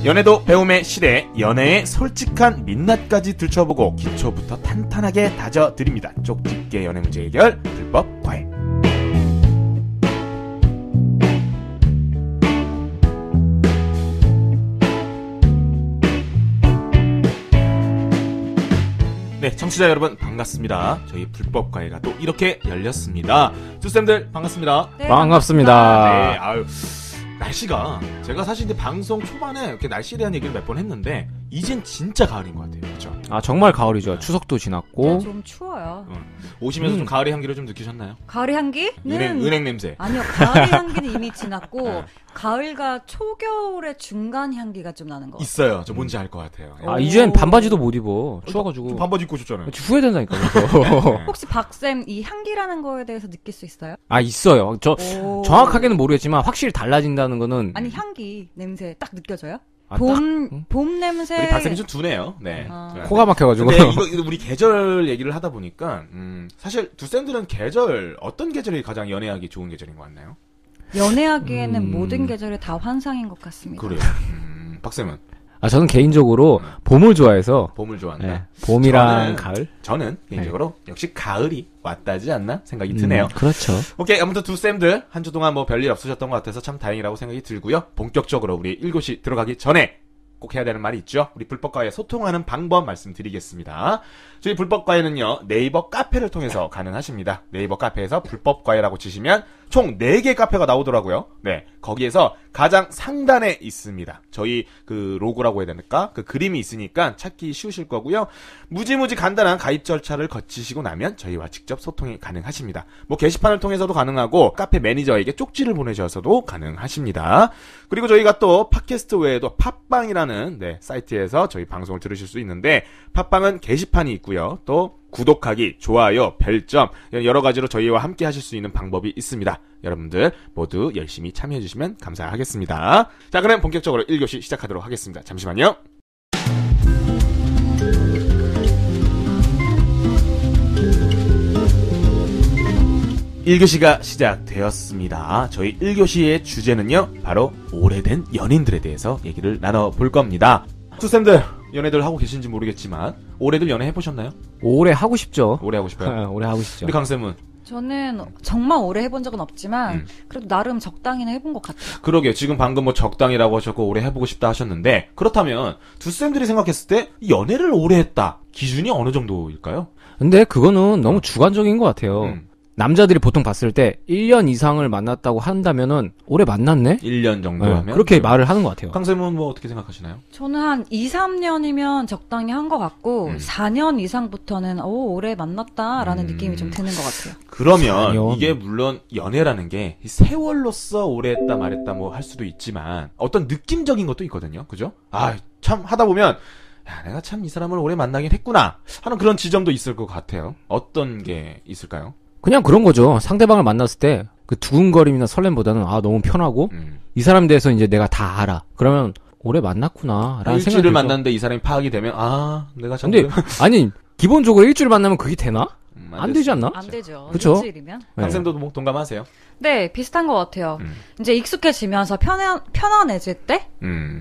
연애도 배움의 시대, 연애의 솔직한 민낯까지 들춰보고 기초부터 탄탄하게 다져드립니다. 쪽집게 연애 문제 해결 불법 과외. 네, 청취자 여러분 반갑습니다. 저희 불법 과외가 또 이렇게 열렸습니다. 두 쌤들 반갑습니다. 네, 반갑습니다. 네, 아유. 날씨가 제가 사실 이제 방송 초반에 이렇게 날씨에 대한 얘기를 몇 번 했는데 이젠 진짜 가을인 것 같아요. 그렇죠? 아 정말 가을이죠. 추석도 지났고. 좀 추워요. 오시면서 좀 가을의 향기를 좀 느끼셨나요? 가을의 향기는 은행 냄새. 아니요, 가을의 향기는 이미 지났고 네. 가을과 초겨울의 중간 향기가 좀 나는 것 같아요. 있어요. 저 뭔지 알 것 같아요. 아 이젠 반바지도 못 입어. 추워가지고. 반바지 입고 오셨잖아요. 후회된다니까. 혹시 박쌤 이 향기라는 거에 대해서 느낄 수 있어요? 아 있어요. 저 정확하게는 모르겠지만 확실히 달라진다는 거는. 아니 향기 냄새 딱 느껴져요? 아, 봄 냄새. 우리 박쌤이 좀 두네요. 네. 코가 막혀가지고. 근데 이거 우리 계절 얘기를 하다 보니까 사실 두 쌤들은 계절 어떤 계절이 가장 연애하기 좋은 계절인 것 같나요? 연애하기에는 모든 계절이 다 환상인 것 같습니다. 그래요. 박쌤은? 아 저는 개인적으로 봄을 좋아해서. 봄을 좋아한다. 네, 봄이랑 가을. 저는 개인적으로 역시 가을이 왔다지 않나 생각이 드네요. 그렇죠. 오케이, 아무튼 두 쌤들 한 주 동안 뭐 별일 없으셨던 것 같아서 참 다행이라고 생각이 들고요. 본격적으로 우리 1교시 들어가기 전에 꼭 해야 되는 말이 있죠. 우리 불법과외 소통하는 방법 말씀드리겠습니다. 저희 불법과외는요, 네이버 카페를 통해서 가능하십니다. 네이버 카페에서 불법과외라고 치시면 총 4개 카페가 나오더라고요. 네, 거기에서 가장 상단에 있습니다. 저희 그 로고라고 해야 될까? 그 그림이 있으니까 찾기 쉬우실 거고요. 무지무지 간단한 가입 절차를 거치시고 나면 저희와 직접 소통이 가능하십니다. 뭐 게시판을 통해서도 가능하고 카페 매니저에게 쪽지를 보내셔서도 가능하십니다. 그리고 저희가 또 팟캐스트 외에도 팟빵이라는 사이트에서 저희 방송을 들으실 수 있는데 팟빵은 게시판이 있고요. 또 구독하기, 좋아요, 별점 여러 가지로 저희와 함께 하실 수 있는 방법이 있습니다. 여러분들 모두 열심히 참여해 주시면 감사하겠습니다. 자, 그럼 본격적으로 1교시 시작하도록 하겠습니다. 잠시만요. (1교시가) 시작되었습니다. 저희 1교시의 주제는요, 바로 오래된 연인들에 대해서 얘기를 나눠볼 겁니다. 투쌤들 연애들 하고 계신지 모르겠지만 올해들 연애 해보셨나요? 오래 하고 싶죠. 오래 하고 싶어요? 오래 하고 싶죠. 우리 강쌤은? 저는 정말 오래 해본 적은 없지만 그래도 나름 적당히는 해본 것 같아요. 그러게요. 지금 방금 뭐 적당이라고 하셨고 오래 해보고 싶다 하셨는데, 그렇다면 두 쌤들이 생각했을 때 연애를 오래 했다 기준이 어느 정도일까요? 근데 그거는 너무 주관적인 것 같아요. 남자들이 보통 봤을 때 1년 이상을 만났다고 한다면은 오래 만났네? 1년 정도 네, 하면? 그렇게 말을 하는 것 같아요. 강쌤은 뭐 어떻게 생각하시나요? 저는 한 2, 3년이면 적당히 한 것 같고 4년 이상부터는 오래 만났다라는 느낌이 좀 드는 것 같아요. 그러면 4년. 이게 물론 연애라는 게 세월로서 오래 했다 말했다 뭐 할 수도 있지만 어떤 느낌적인 것도 있거든요. 그죠? 아, 참 하다 보면 야, 내가 참 이 사람을 오래 만나긴 했구나 하는 그런 지점도 있을 것 같아요. 어떤 게 있을까요? 그냥 그런 거죠. 상대방을 만났을 때 그 두근거림이나 설렘보다는 아 너무 편하고 이 사람에 대해서 이제 내가 다 알아. 그러면 오래 만났구나 라는 생각이 일주일을 만났는데 이 사람이 파악이 되면 내가 참 근데 아니 기본적으로 일주일 만나면 그게 되나? 안 되지 않나? 안 되죠. 그쵸? 일주일이면. 강쌤도 뭐 동감하세요? 네, 비슷한 것 같아요. 이제 익숙해지면서 편안해질 때?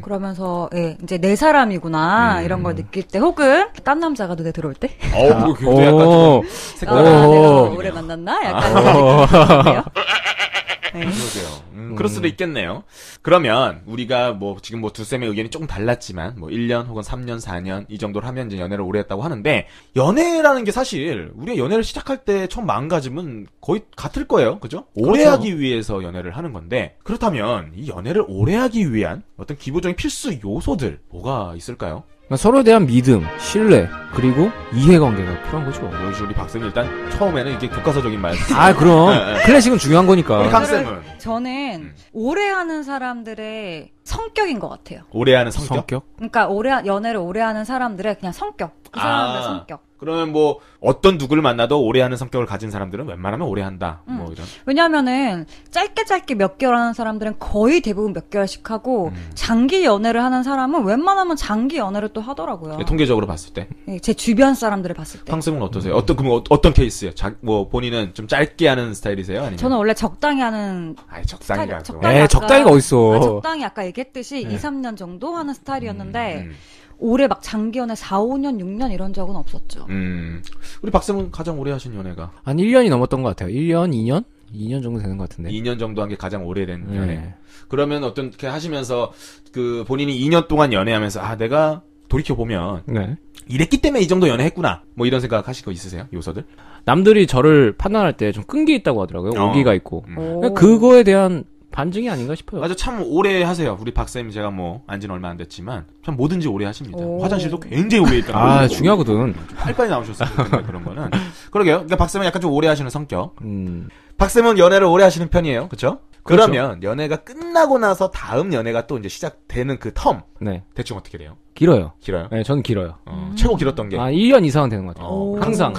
그러면서, 예, 이제 내 사람이구나, 이런 걸 느낄 때, 혹은, 딴 남자가 눈에 들어올 때? 뭐, 그것도 약간 좀 색다른. 내가 오래 만났나? 약간 그런 느낌이에요. 네. 그러게요. 그럴 수도 있겠네요. 그러면 우리가 뭐 지금 뭐 두 쌤의 의견이 조금 달랐지만 뭐 1년 혹은 3년, 4년 이 정도로 하면 이제 연애를 오래 했다고 하는데, 연애라는 게 사실 우리가 연애를 시작할 때 처음 마음가짐은 거의 같을 거예요. 그죠? 오래 그렇죠. 하기 위해서 연애를 하는 건데, 그렇다면 이 연애를 오래 하기 위한 어떤 기본적인 필수 요소들 뭐가 있을까요? 그러니까 서로에 대한 믿음, 신뢰, 그리고 이해관계가 필요한 거죠. 역시 우리 박쌤이 일단 처음에는 이게 교과서적인 말. 아 그럼 클래식은 중요한 거니까. 우리 강쌤은 저는 오래 하는 사람들의 성격인 것 같아요. 오래 하는 성격? 그러니까 연애를 오래 하는 사람들의 그냥 성격. 그 사람들의 성격. 그러면 뭐 어떤 누구를 만나도 오래 하는 성격을 가진 사람들은 웬만하면 오래 한다. 뭐 이런. 왜냐면은 짧게 몇 개월 하는 사람들은 거의 대부분 몇 개월씩 하고 장기 연애를 하는 사람은 웬만하면 장기 연애를 또 하더라고요. 네, 통계적으로 봤을 때. 네, 제 주변 사람들을 봤을 때. 황쌤은 어떠세요? 어떤 케이스예요? 뭐 본인은 좀 짧게 하는 스타일이세요? 아니면? 저는 원래 적당히 하는 적당히가. 적당히 적당히가 어딨어. 적당히 아까 얘기했잖아요. 얘기했듯이 2, 3년 정도 하는 스타일이었는데 올해 막 장기 연애 4, 5년, 6년 이런 적은 없었죠. 우리 박쌤은 가장 오래 하신 연애가? 한 1년이 넘었던 것 같아요. 1년, 2년? 2년 정도 되는 것 같은데. 2년 정도 한 게 가장 오래된 연애. 그러면 어떻게 하시면서 그 본인이 2년 동안 연애하면서 아 내가 돌이켜보면 이랬기 때문에 이 정도 연애했구나 뭐 이런 생각 하실 거 있으세요? 요소들? 남들이 저를 판단할 때 좀 끈기 있다고 하더라고요. 오기가 있고. 그거에 대한 반증이 아닌가 싶어요. 맞아, 참 오래 하세요. 우리 박쌤 제가 뭐 안지는 얼마 안 됐지만 참 뭐든지 오래 하십니다. 화장실도 굉장히 오래 있다. 아 중요하거든. 빨리빨리 나오셨어요. 그런 거는. 그러게요. 그러니까 박쌤은 약간 좀 오래 하시는 성격. 박쌤은 연애를 오래 하시는 편이에요. 그렇죠? 그러면 연애가 끝나고 나서 다음 연애가 또 이제 시작되는 그 텀. 대충 어떻게 돼요? 길어요. 길어요? 네, 저는 길어요. 최고 길었던 게? 1년 이상은 되는 것 같아요. 항상.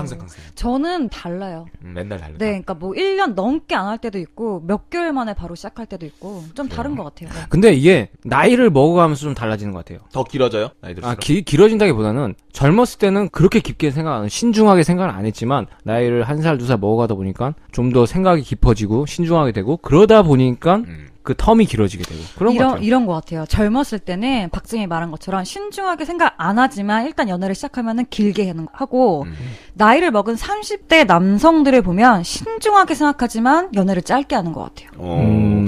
저는 달라요. 맨날 달라요. 네, 그러니까 뭐 1년 넘게 안 할 때도 있고, 몇 개월 만에 바로 시작할 때도 있고, 좀 다른 것 같아요. 근데 이게, 나이를 먹어가면서 좀 달라지는 것 같아요. 더 길어져요? 나이 들수록? 길어진다기보다는, 젊었을 때는 그렇게 깊게 신중하게 생각을 안 했지만, 나이를 1살, 2살 먹어가다 보니까, 좀 더 생각이 깊어지고, 신중하게 되고, 그러다 보니까, 그 텀이 길어지게 되고 그런 것 같아요. 이런 것 같아요. 젊었을 때는 박정희 말한 것처럼 신중하게 생각 안 하지만 일단 연애를 시작하면은 길게 하고 나이를 먹은 30대 남성들을 보면 신중하게 생각하지만 연애를 짧게 하는 것 같아요.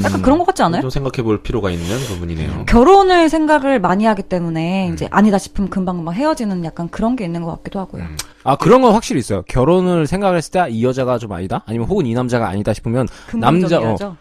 약간 그런 것 같지 않아요? 좀 생각해 볼 필요가 있는 부분이네요. 결혼을 생각을 많이 하기 때문에 이제 아니다 싶으면 금방 헤어지는 약간 그런 게 있는 것 같기도 하고요. 그런 건 확실히 있어요. 결혼을 생각을 했을 때 이 여자가 좀 아니다? 아니면 혹은 이 남자가 아니다 싶으면 남자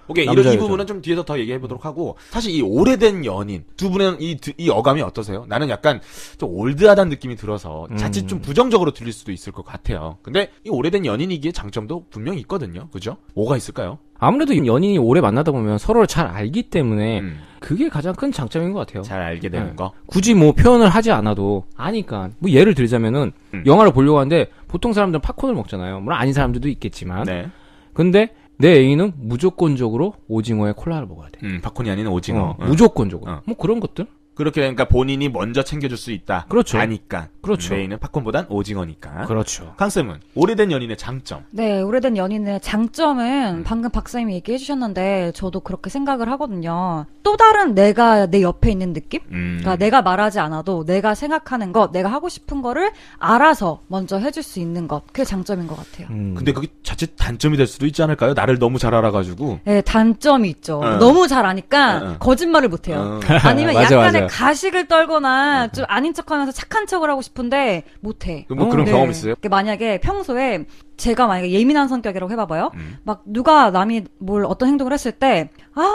오케이, 이 부분은 좀 뒤에서 더 얘기해 보도록 하고 사실 이 오래된 연인 두 분은 이 어감이 어떠세요? 나는 약간 좀 올드하다는 느낌이 들어서 자칫 좀 부정적으로 들릴 수도 있을 것 같아요. 근데 이 오래된 연인이기에 장점도 분명히 있거든요. 그죠? 뭐가 있을까요? 아무래도 연인이 오래 만나다 보면 서로를 잘 알기 때문에 그게 가장 큰 장점인 것 같아요. 잘 알게 되는 거. 굳이 뭐 표현을 하지 않아도 아니까. 뭐 예를 들자면은 영화를 보려고 하는데 보통 사람들은 팝콘을 먹잖아요. 물론 아닌 사람들도 있겠지만. 근데 내 애인은 무조건적으로 오징어에 콜라를 먹어야 돼. 팝콘이 아닌 오징어. 무조건적으로. 뭐 그런 것들. 그렇게 그러니까 본인이 먼저 챙겨줄 수 있다. 그렇죠. 아니까. 그렇죠. 내 애인은 팝콘보단 오징어니까. 그렇죠. 강쌤은 오래된 연인의 장점. 네, 오래된 연인의 장점은 방금 박사님이 얘기해 주셨는데 저도 그렇게 생각을 하거든요. 또 다른 내가 내 옆에 있는 느낌? 그러니까 내가 말하지 않아도 내가 생각하는 것, 내가 하고 싶은 거를 알아서 먼저 해줄 수 있는 것. 그게 장점인 것 같아요. 근데 그게 자칫 단점이 될 수도 있지 않을까요? 나를 너무 잘 알아가지고. 네, 단점이 있죠. 너무 잘 아니까 거짓말을 못해요. 아니면 약간의 가식을 떨거나 좀 아닌 척하면서 착한 척을 하고 싶은데 못해. 뭐 그런 경험 있어요? 만약에 평소에 제가 만약에 예민한 성격이라고 해봐봐요. 막 누가 남이 뭘 어떤 행동을 했을 때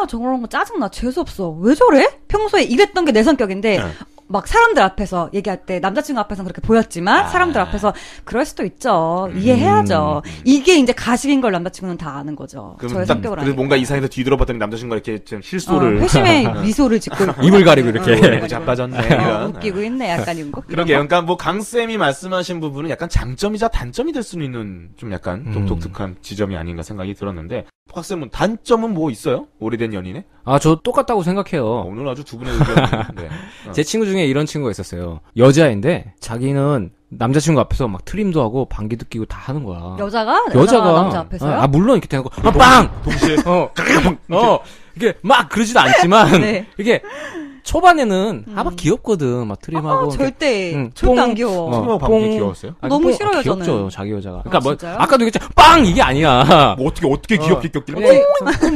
저런 거 짜증나, 재수없어, 왜 저래? 평소에 이랬던 게 내 성격인데 막 사람들 앞에서 얘기할 때 남자친구 앞에서는 그렇게 보였지만 사람들 앞에서 그럴 수도 있죠. 이해해야죠. 이게 이제 가식인 걸 남자친구는 다 아는 거죠. 저의 성격을 아니까. 그래서 뭔가 이상해서 뒤돌아봤더니 남자친구가 이렇게 좀 실소를 회심의 미소를 짓고 있고. 입을 가리고 이렇게 자빠졌네. 웃기고 있네 약간 이거. 그러게요. 그러니까 뭐 강쌤이 말씀하신 부분은 약간 장점이자 단점이 될 수는 있는 좀 약간 좀 독특한 지점이 아닌가 생각이 들었는데 박쌤은 단점은 뭐 있어요? 오래된 연인에? 저 똑같다고 생각해요. 오늘 아주 두 분의 의견이 네. 제 친구 중에 이런 친구가 있었어요. 여자인데 자기는 남자친구 앞에서 막 트림도 하고 방귀도 끼고 다 하는 거야. 여자가 남자 앞에서요? 물론 이렇게 대놓고 빵! 동시에 이게 막 그러지도 않지만 이게 초반에는 막 귀엽거든. 막 트림하고 절대 안 귀여워. 트림하고 방귀 귀여웠어요? 너무 싫어요. 귀엽죠, 저는. 자기 여자가. 그러니까 뭐 진짜요? 아까도 얘기했잖아. 빵 이게 아니야. 뭐 어떻게 귀엽게 꼈길래?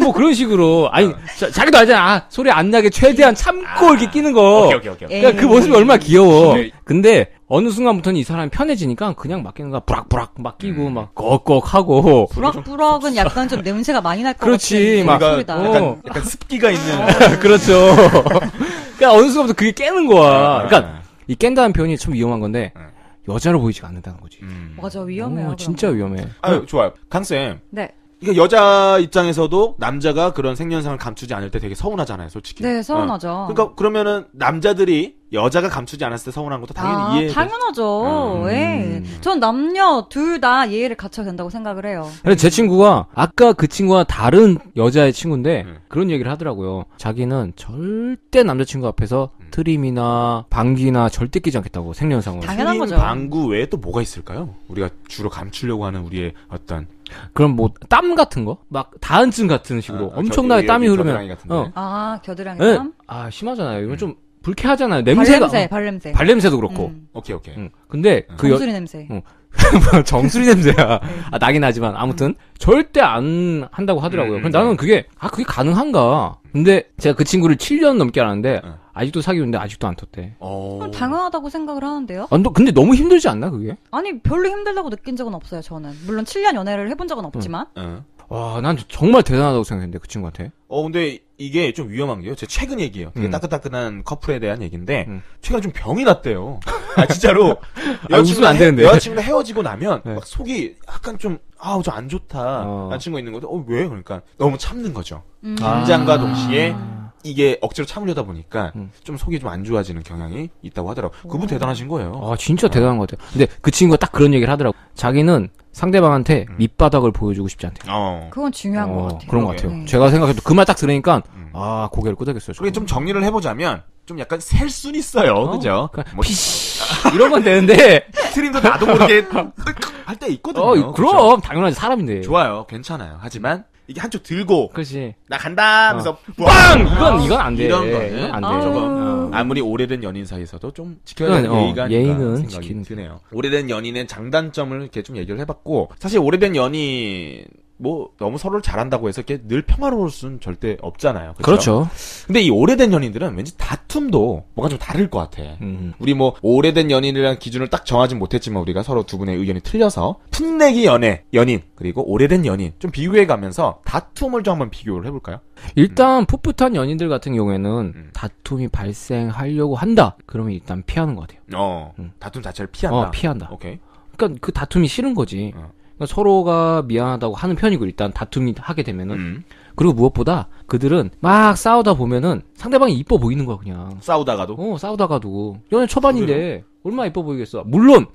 뭐 그런 식으로 아니 자기도 알잖아. 소리 안 나게 최대한 참고 이렇게 끼는 거. 오케이. 그러니까 그 모습이 얼마나 귀여워. 근데 어느 순간부터는 이 사람이 편해지니까 그냥 막 끼는 거야. 부락부락 막 끼고 막 꺽꺽하고. 부락부락은 약간 좀 냄새가 많이 날 것 같아. 그렇지. 막 약간 습기가 있는. 그렇죠. 그러니까 어느 순간부터 그게 깨는 거야. 그러니까 이 깬다는 표현이 참 위험한 건데 여자로 보이지가 않는다는 거지. 맞아, 위험해요. 진짜 위험해. 좋아요. 강쌤. 네. 이게 여자 입장에서도 남자가 그런 생년상을 감추지 않을 때 되게 서운하잖아요, 솔직히. 네, 서운하죠. 그러니까 그러면은 남자들이 여자가 감추지 않았을 때 서운한 것도 당연히 이해. 당연하죠. 예. 전 남녀 둘 다 이해를 갖춰야 된다고 생각을 해요. 근데 제 친구가 아까 그 친구와 다른 여자의 친구인데 그런 얘기를 하더라고요. 자기는 절대 남자친구 앞에서 트림이나 방귀나 절대 끼지 않겠다고 생리현상으로. 당연한 트림, 거죠. 방구 외에 또 뭐가 있을까요? 우리가 주로 감추려고 하는 우리의 어떤 그럼 뭐 땀 같은 거? 막 다한증 같은 식으로 엄청나게 땀이 흐르면 겨드랑이 네. 땀? 심하잖아요. 이건 좀 불쾌하잖아요. 냄새가 발냄새. 발냄새도 그렇고. 오케이. 근데 그 정수리 냄새. 정수리 냄새야. 나긴 하지만 아무튼 절대 안 한다고 하더라고요. 그럼 나는 그게 가능한가? 근데 제가 그 친구를 7년 넘게 알았는데 아직도 사귀고 있는데 아직도 안 텄대. 당연하다고 생각을 하는데요. 근데 너무 힘들지 않나 그게? 아니 별로 힘들다고 느낀 적은 없어요. 저는 물론 7년 연애를 해본 적은 없지만. 와, 난 정말 대단하다고 생각했는데 그 친구한테. 근데 이게 좀 위험한 게요. 제 최근 얘기예요. 되게 따끈따끈한 커플에 대한 얘기인데 최근에 좀 병이 났대요. 진짜로. 웃으면 안 되는데. 여자친구랑 헤어지고 나면 네. 막 속이 약간 좀 좀 안 좋다. 라는 친구가 있는 건데 왜? 그러니까 너무 참는 거죠. 긴장과 동시에 이게 억지로 참으려다 보니까 좀 속이 좀 안 좋아지는 경향이 있다고 하더라고요. 그분 대단하신 거예요. 진짜 대단한 것 같아요. 근데 그 친구가 딱 그런 얘기를 하더라고. 자기는 상대방한테 밑바닥을 보여주고 싶지 않대요. 그건 중요한 것 같아요. 그런 것 같아요. 네. 제가 생각해도 그 말 딱 들으니까 고개를 끄덕였어요. 그게 좀 정리를 해보자면 좀 약간 셀 순 있어요. 그죠? 뭐 이런 건 되는데 트림도 나도 모르게 할 때 있거든요. 그럼 그쵸? 당연하지 사람인데. 좋아요. 괜찮아요. 하지만 이게 한쪽 들고 그렇지. 나 간다 하면서 빵! 이건 안 돼. 이런 거는 이건 안 돼. 조금 아무리 오래된 연인 사이에서도 좀 지켜야 되는 예의가 아닌가 예의는 생각이 지키는 드네요. 오래된 연인의 장단점을 이렇게 좀 얘기를 해봤고 사실 오래된 연인 뭐 너무 서로를 잘한다고 해서 이렇게 늘 평화로울 수는 절대 없잖아요. 그렇죠. 근데 이 오래된 연인들은 왠지 다툼도 뭔가 좀 다를 것 같아. 우리 뭐 오래된 연인이라는 기준을 딱 정하진 못했지만 우리가 서로 두 분의 의견이 틀려서 풋내기 연인 그리고 오래된 연인 좀 비교해가면서 다툼을 좀 한번 비교를 해볼까요? 일단 풋풋한 연인들 같은 경우에는 다툼이 발생하려고 한다. 그러면 일단 피하는 것 같아요. 다툼 자체를 피한다. 피한다. 오케이. 그러니까 그 다툼이 싫은 거지. 그러니까 서로가 미안하다고 하는 편이고 일단 다툼이 하게 되면은 그리고 무엇보다 그들은 막 싸우다 보면은 상대방이 이뻐 보이는 거야 그냥. 싸우다가도? 싸우다가도 연애 초반인데 얼마나 이뻐 보이겠어. 물론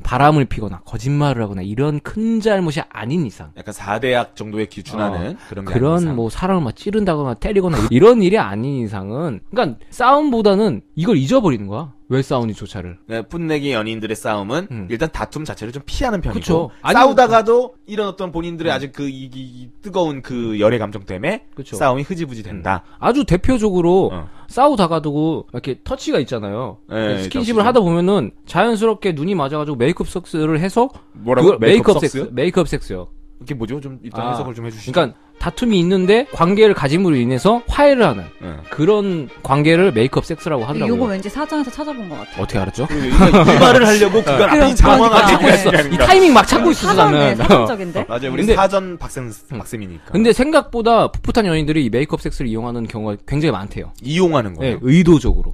바람을 피거나 거짓말을 하거나 이런 큰 잘못이 아닌 이상. 약간 4대학 정도에 기준하는 그런 게 그런 아닌 이상. 뭐 사람을 막 찌른다거나 때리거나 이런 일이 아닌 이상은 그러니까 싸움보다는 이걸 잊어버리는 거야. 왜 싸우니조차를. 네, 풋내기 연인들의 싸움은 일단 다툼 자체를 좀 피하는 편이고 그쵸. 싸우다가도 이런 어떤 본인들의 아직 그 이 뜨거운 그 열애 감정 때문에 그쵸. 싸움이 흐지부지 된다. 아주 대표적으로 싸우다가도 이렇게 터치가 있잖아요. 네, 스킨십을 하다 보면은 자연스럽게 눈이 맞아가지고 메이크업 섹스를 해서 뭐라고? 메이크업 섹스요. 이게 뭐죠? 좀 일단 해석을 좀 해주시죠. 그러니까 다툼이 있는데 관계를 가짐으로 인해서 화해를 하는 그런 관계를 메이크업 섹스라고 하더라고요. 이거 왠지 사전에서 찾아본 것 같아요. 어떻게 알았죠? 이 말을 하려고 그걸 앞에 찾고 있어. 이 타이밍 막 찾고 있었어 나는. 사전적인데. 맞아요. 우리 사전 박쌤이니까. 근데 생각보다 풋풋한 연인들이 이 메이크업 섹스를 이용하는 경우가 굉장히 많대요. 이용하는 거예요? 네, 의도적으로.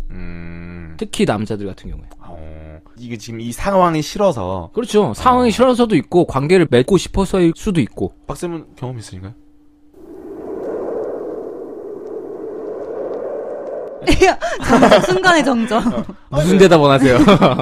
특히 남자들 같은 경우에. 이게 지금 이 상황이 싫어서. 그렇죠. 상황이 싫어서도 있고 관계를 맺고 싶어서일 수도 있고. 박쌤은 경험 있으신가요? 순간의 정적. 무슨 대답 원하세요?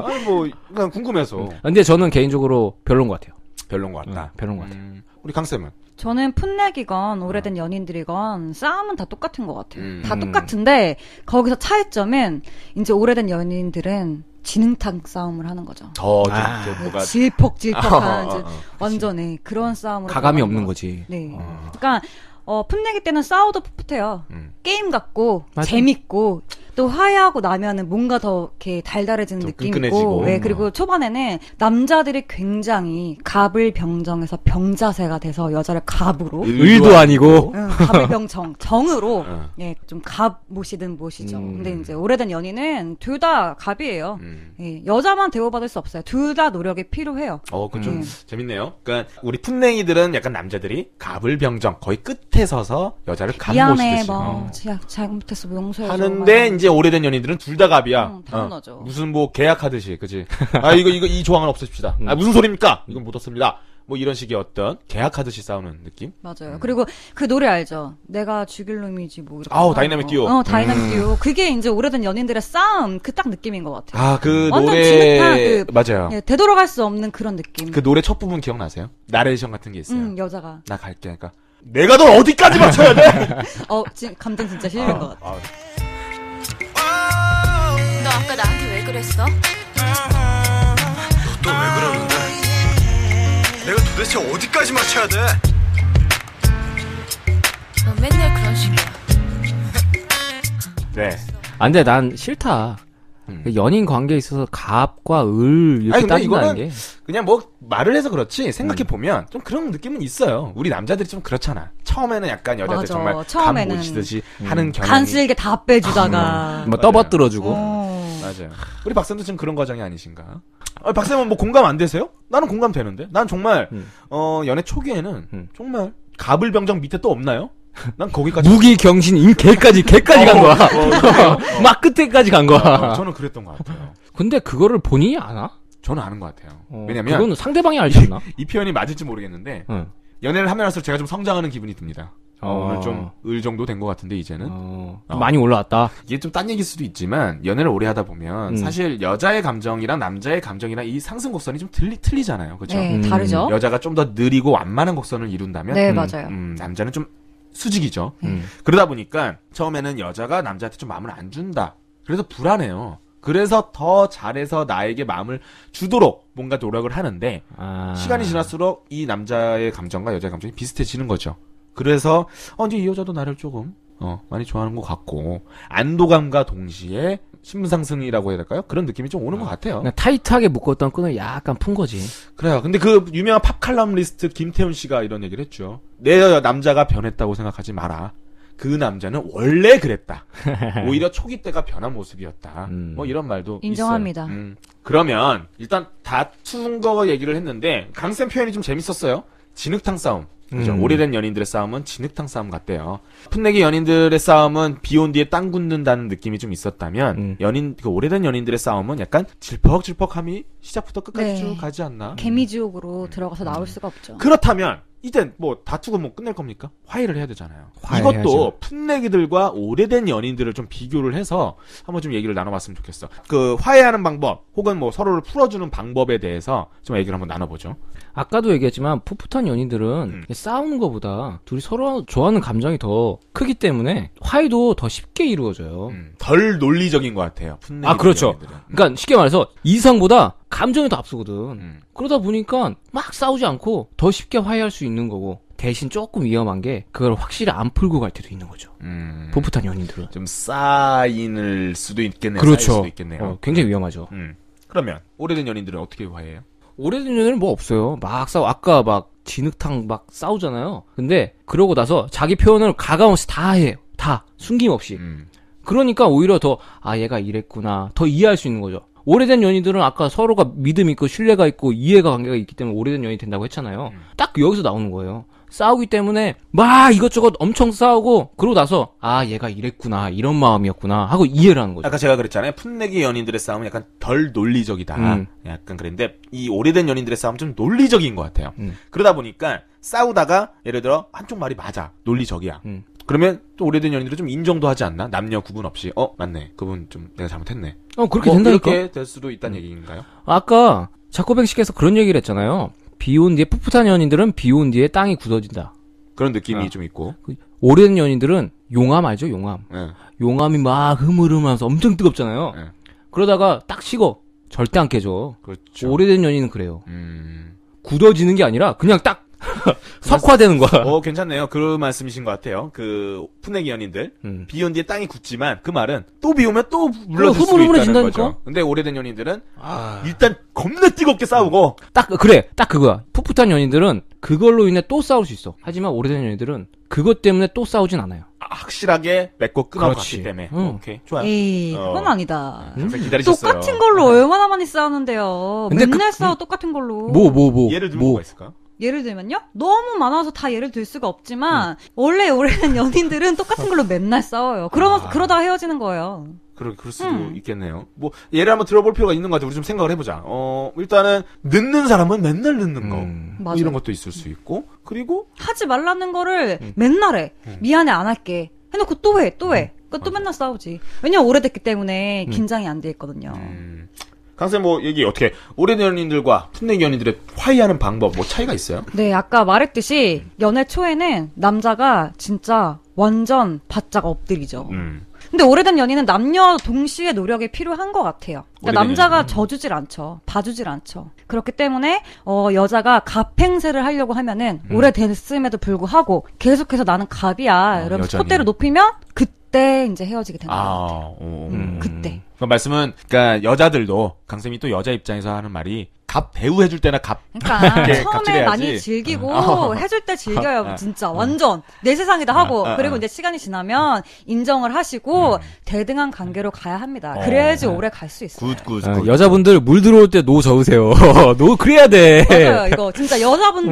아니 뭐 그냥 궁금해서. 근데 저는 개인적으로 별론 것 같아요. 별론 것 같다. 별론 것 같아요. 우리 강쌤은? 저는 풋내기건 오래된 연인들이건 싸움은 다 똑같은 것 같아요. 다 똑같은데 거기서 차이점은 이제 오래된 연인들은 지능탕 싸움을 하는 거죠. 뭐가 질퍽질퍽한 완전히 그런 싸움으로 가감이 들어가는 없는 것 거지. 네. 그러니까 풋내기 때는 싸워도 풋풋해요. 게임 같고 맞아. 재밌고 또 화해하고 나면은 뭔가 더 이렇게 달달해지는 느낌이 끈끈해지고. 있고. 네, 그리고 초반에는 남자들이 굉장히 갑을 병정해서 병자세가 돼서 여자를 갑으로 의도 아니고. 갑을 병정 정으로 예, 좀 갑 모시든 모시죠. 근데 이제 오래된 연인은 둘 다 갑이에요. 예, 여자만 대우받을 수 없어요. 둘 다 노력이 필요해요. 그건 좀 재밌네요. 그러니까 우리 풋냉이들은 약간 남자들이 갑을 병정 거의 끝에 서서 여자를 갑 미안해, 모시듯이 뭐 잘못했어, 뭐 용서해줘. 하는데 이제 오래된 연인들은 둘 다 갑이야. 당연하죠. 무슨 뭐 계약하듯이, 그지? 이거 이 조항은 없애십시다. 무슨 소리입니까? 이건 못 얻습니다. 뭐 이런 식의 어떤 계약하듯이 싸우는 느낌? 맞아요. 그리고 그 노래 알죠? 내가 죽일 놈이지 뭐 이렇게. 아우, 다이나믹 듀오. 다이나믹 듀오. 그게 이제 오래된 연인들의 싸움 그 딱 느낌인 것 같아요. 아, 그 완전 노래 진흙탕 맞아요. 예, 되돌아갈 수 없는 그런 느낌. 그 노래 첫 부분 기억나세요? 나레이션 같은 게 있어요. 여자가. 나 갈게. 그러니까 내가 널 어디까지 맞춰야 돼? 지금 감정 진짜 실린 것 같아. 너 아까 나한테 왜 그랬어? 또 왜 그러는데? 내가 도대체 어디까지 맞춰야 돼? 너 맨날 그런 식이야. 네. 안 돼, 난 싫다. 연인 관계에 있어서 갑과 을 이렇게 아니, 근데 따진다는 이거는 게. 그냥 뭐 말을 해서 그렇지 생각해보면 좀 그런 느낌은 있어요. 우리 남자들이 좀 그렇잖아. 처음에는 약간 여자들 맞아. 정말 감 처음에는 묻히듯이 하는 경향이 간쓸게 다 빼주다가. 뭐 맞아요. 떠받들어주고. 맞아요. 우리 박쌤도 지금 그런 과정이 아니신가? 박쌤은 뭐 공감 안 되세요? 나는 공감되는데. 난 정말 연애 초기에는 정말 가불병정 밑에 또 없나요? 난 거기까지 무기, 경신, 개까지 간 거야. 막 끝에까지 간 거야. 저는 그랬던 것 같아요. 근데 그거를 본인이 아나? 저는 아는 것 같아요. 왜냐면 그거는 상대방이 알지 않나? 이 표현이 맞을지 모르겠는데 응. 연애를 하면 할수록 제가 좀 성장하는 기분이 듭니다. 오늘 좀 을 정도 된 것 같은데 이제는 많이 올라왔다. 이게 좀 딴 얘기일 수도 있지만 연애를 오래 하다 보면 사실 여자의 감정이랑 남자의 감정이랑 이 상승 곡선이 좀 틀리잖아요. 그렇죠? 네, 다르죠. 여자가 좀 더 느리고 완만한 곡선을 이룬다면 네, 맞아요. 남자는 좀 수직이죠. 그러다 보니까 처음에는 여자가 남자한테 좀 마음을 안 준다. 그래서 불안해요. 그래서 더 잘해서 나에게 마음을 주도록 뭔가 노력을 하는데 시간이 지날수록 이 남자의 감정과 여자의 감정이 비슷해지는 거죠. 그래서 이제 이 여자도 나를 조금 많이 좋아하는 것 같고 안도감과 동시에 심상승이라고 해야 될까요? 그런 느낌이 좀 오는 것 같아요. 그냥 타이트하게 묶었던 끈을 약간 푼 거지. 그래요. 근데 그 유명한 팝 칼럼니스트 김태훈 씨가 이런 얘기를 했죠. 내 남자가 변했다고 생각하지 마라. 그 남자는 원래 그랬다. 오히려 초기 때가 변한 모습이었다. 뭐 이런 말도 인정합니다. 있어요. 그러면 일단 다툰 거 얘기를 했는데 강쌤 표현이 좀 재밌었어요. 진흙탕 싸움. 그죠? 오래된 연인들의 싸움은 진흙탕 싸움 같대요. 풋내기 연인들의 싸움은 비온 뒤에 땅 굳는다는 느낌이 좀 있었다면 그 오래된 연인들의 싸움은 약간 질퍽질퍽함이 시작부터 끝까지 네. 쭉 가지 않나? 개미지옥으로 들어가서 나올 수가 없죠. 그렇다면 이젠 뭐 다투고 뭐 끝낼 겁니까? 화해를 해야 되잖아요. 화해해야죠. 이것도 풋내기들과 오래된 연인들을 좀 비교를 해서 한번 좀 얘기를 나눠봤으면 좋겠어. 그 화해하는 방법 혹은 뭐 서로를 풀어주는 방법에 대해서 좀 얘기를 한번 나눠보죠. 아까도 얘기했지만 풋풋한 연인들은 싸우는 것보다 둘이 서로 좋아하는 감정이 더 크기 때문에 화해도 더 쉽게 이루어져요. 덜 논리적인 것 같아요. 풋내기 그렇죠. 연인들은. 그러니까 쉽게 말해서 이성보다 감정이 더 앞서거든. 그러다 보니까 막 싸우지 않고 더 쉽게 화해할 수 있는 거고 대신 조금 위험한 게 그걸 확실히 안 풀고 갈 때도 있는 거죠. 풋풋한 연인들은. 좀 쌓일 수도 있겠네요. 그렇죠. 쌓일 수도 있겠네요. 굉장히 위험하죠. 그러면 오래된 연인들은 어떻게 화해해요? 오래된 연애는 뭐 없어요. 막 아까 막 진흙탕 막 싸우잖아요. 근데 그러고 나서 자기 표현을 가감없이 다 해. 다. 숨김없이. 그러니까 오히려 더 얘가 이랬구나. 더 이해할 수 있는 거죠. 오래된 연인들은 아까 서로가 믿음 있고 신뢰가 있고 이해가 관계가 있기 때문에 오래된 연인이 된다고 했잖아요. 딱 여기서 나오는 거예요. 싸우기 때문에 막 이것저것 엄청 싸우고 그러고 나서 얘가 이랬구나 이런 마음이었구나 하고 이해를 하는 거죠. 아까 제가 그랬잖아요. 풋내기 연인들의 싸움은 약간 덜 논리적이다. 약간 그랬는데 이 오래된 연인들의 싸움은 좀 논리적인 것 같아요. 그러다 보니까 싸우다가 예를 들어 한쪽 말이 맞아. 논리적이야. 그러면 또 오래된 연인들은 좀 인정도 하지 않나? 남녀 구분 없이 맞네. 그분 좀 내가 잘못했네. 그렇게 된다니까. 그렇게 될 수도 있다는 얘기인가요? 아까 자코뱅식에서 그런 얘기를 했잖아요. 비온 뒤에 풋풋한 연인들은 비온 뒤에 땅이 굳어진다. 그런 느낌이 좀 있고. 오래된 연인들은 용암 알죠? 용암. 네. 용암이 막 흐물흐물하면서 엄청 뜨겁잖아요. 네. 그러다가 딱 식어. 절대 안 깨져. 그렇죠. 오래된 연인은 그래요. 굳어지는 게 아니라 그냥 딱 석화되는 거야. 괜찮네요. 그 말씀이신 것 같아요. 그 풋내기 연인들 비온 뒤에 땅이 굳지만 그 말은 또 비오면 또 물러질 수 있다는 흐물흐물해진다니까? 거죠. 근데 오래된 연인들은 일단 겁나 뜨겁게 싸우고 딱 그거야. 풋풋한 연인들은 그걸로 인해 또 싸울 수 있어. 하지만 오래된 연인들은 그것 때문에 또 싸우진 않아요. 확실하게 맺고 끊어갔기 그렇지. 때문에. 응. 오케이, 좋아요. 에이, 그건 아니다. 항상 기다리셨어요. 똑같은 걸로 얼마나 많이 싸우는데요. 근데 맨날 싸워 똑같은 걸로. 예를 들면 뭐가 있을까? 예를 들면요? 너무 많아서 다 예를 들 수가 없지만 원래 오래된 연인들은 똑같은 걸로 맨날 싸워요. 그러다가 헤어지는 거예요. 그럴 수도 있겠네요. 뭐 예를 한번 들어볼 필요가 있는 것 같아요. 우리 좀 생각을 해보자. 일단은 늦는 사람은 맨날 늦는 거. 뭐 맞아요. 이런 것도 있을 수 있고, 그리고 하지 말라는 거를 맨날 해. 미안해, 안 할게. 해놓고 또 해. 또 맨날 싸우지. 왜냐면 오래됐기 때문에 긴장이 안 돼 있거든요. 강쌤 뭐 얘기 어떻게 오래된 연인들과 풋내기 연인들의 화해하는 방법 뭐 차이가 있어요? 네, 아까 말했듯이 연애 초에는 남자가 진짜 완전 바짝 엎드리죠. 근데 오래된 연인은 남녀 동시에 노력이 필요한 것 같아요. 그러니까 남자가 져주질 않죠. 봐주질 않죠. 그렇기 때문에 여자가 갑행세를 하려고 하면은 오래됐음에도 불구하고 계속해서 나는 갑이야. 이러면서 콧대를 높이면 그때 이제 헤어지게 되는 거예요. 그때. 그 말씀은 그러니까 여자들도 강쌤이 또 여자 입장에서 하는 말이 갑 배우 해줄 때나 갑 그러니까 처음에 갑질해야지. 많이 즐기고 해줄 때 즐겨요. 진짜 완전 내 세상이다 하고 그리고 이제 시간이 지나면 인정을 하시고 대등한 관계로 가야 합니다. 그래야지 오래 갈 수 있어요. 굿. 여자분들 물 들어올 때 노 저으세요. 노 그래야 돼. 맞아요. 이거 진짜 여자분들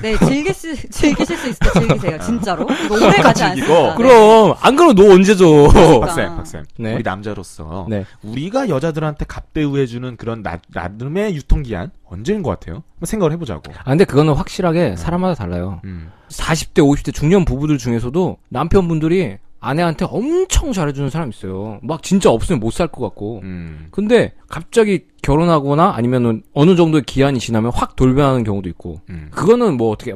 네, 즐기실 수 있을 때 즐기세요. 진짜로. 이거 오래 가지 않습니다. 그럼 안 그러면 노 언제 줘? 박쌤. 네. 우리 남자로서 네. 우리가 여자들한테 갑 배우 해주는 그런 나름의 유통기한 언제인 것 같아요? 한번 생각을 해보자고. 근데 그거는 확실하게 사람마다 달라요. 40대, 50대 중년 부부들 중에서도 남편분들이 아내한테 엄청 잘해주는 사람 있어요. 막 진짜 없으면 못 살 것 같고. 근데 갑자기 결혼하거나 아니면은 어느 정도의 기한이 지나면 확 돌변하는 경우도 있고. 그거는 뭐 어떻게,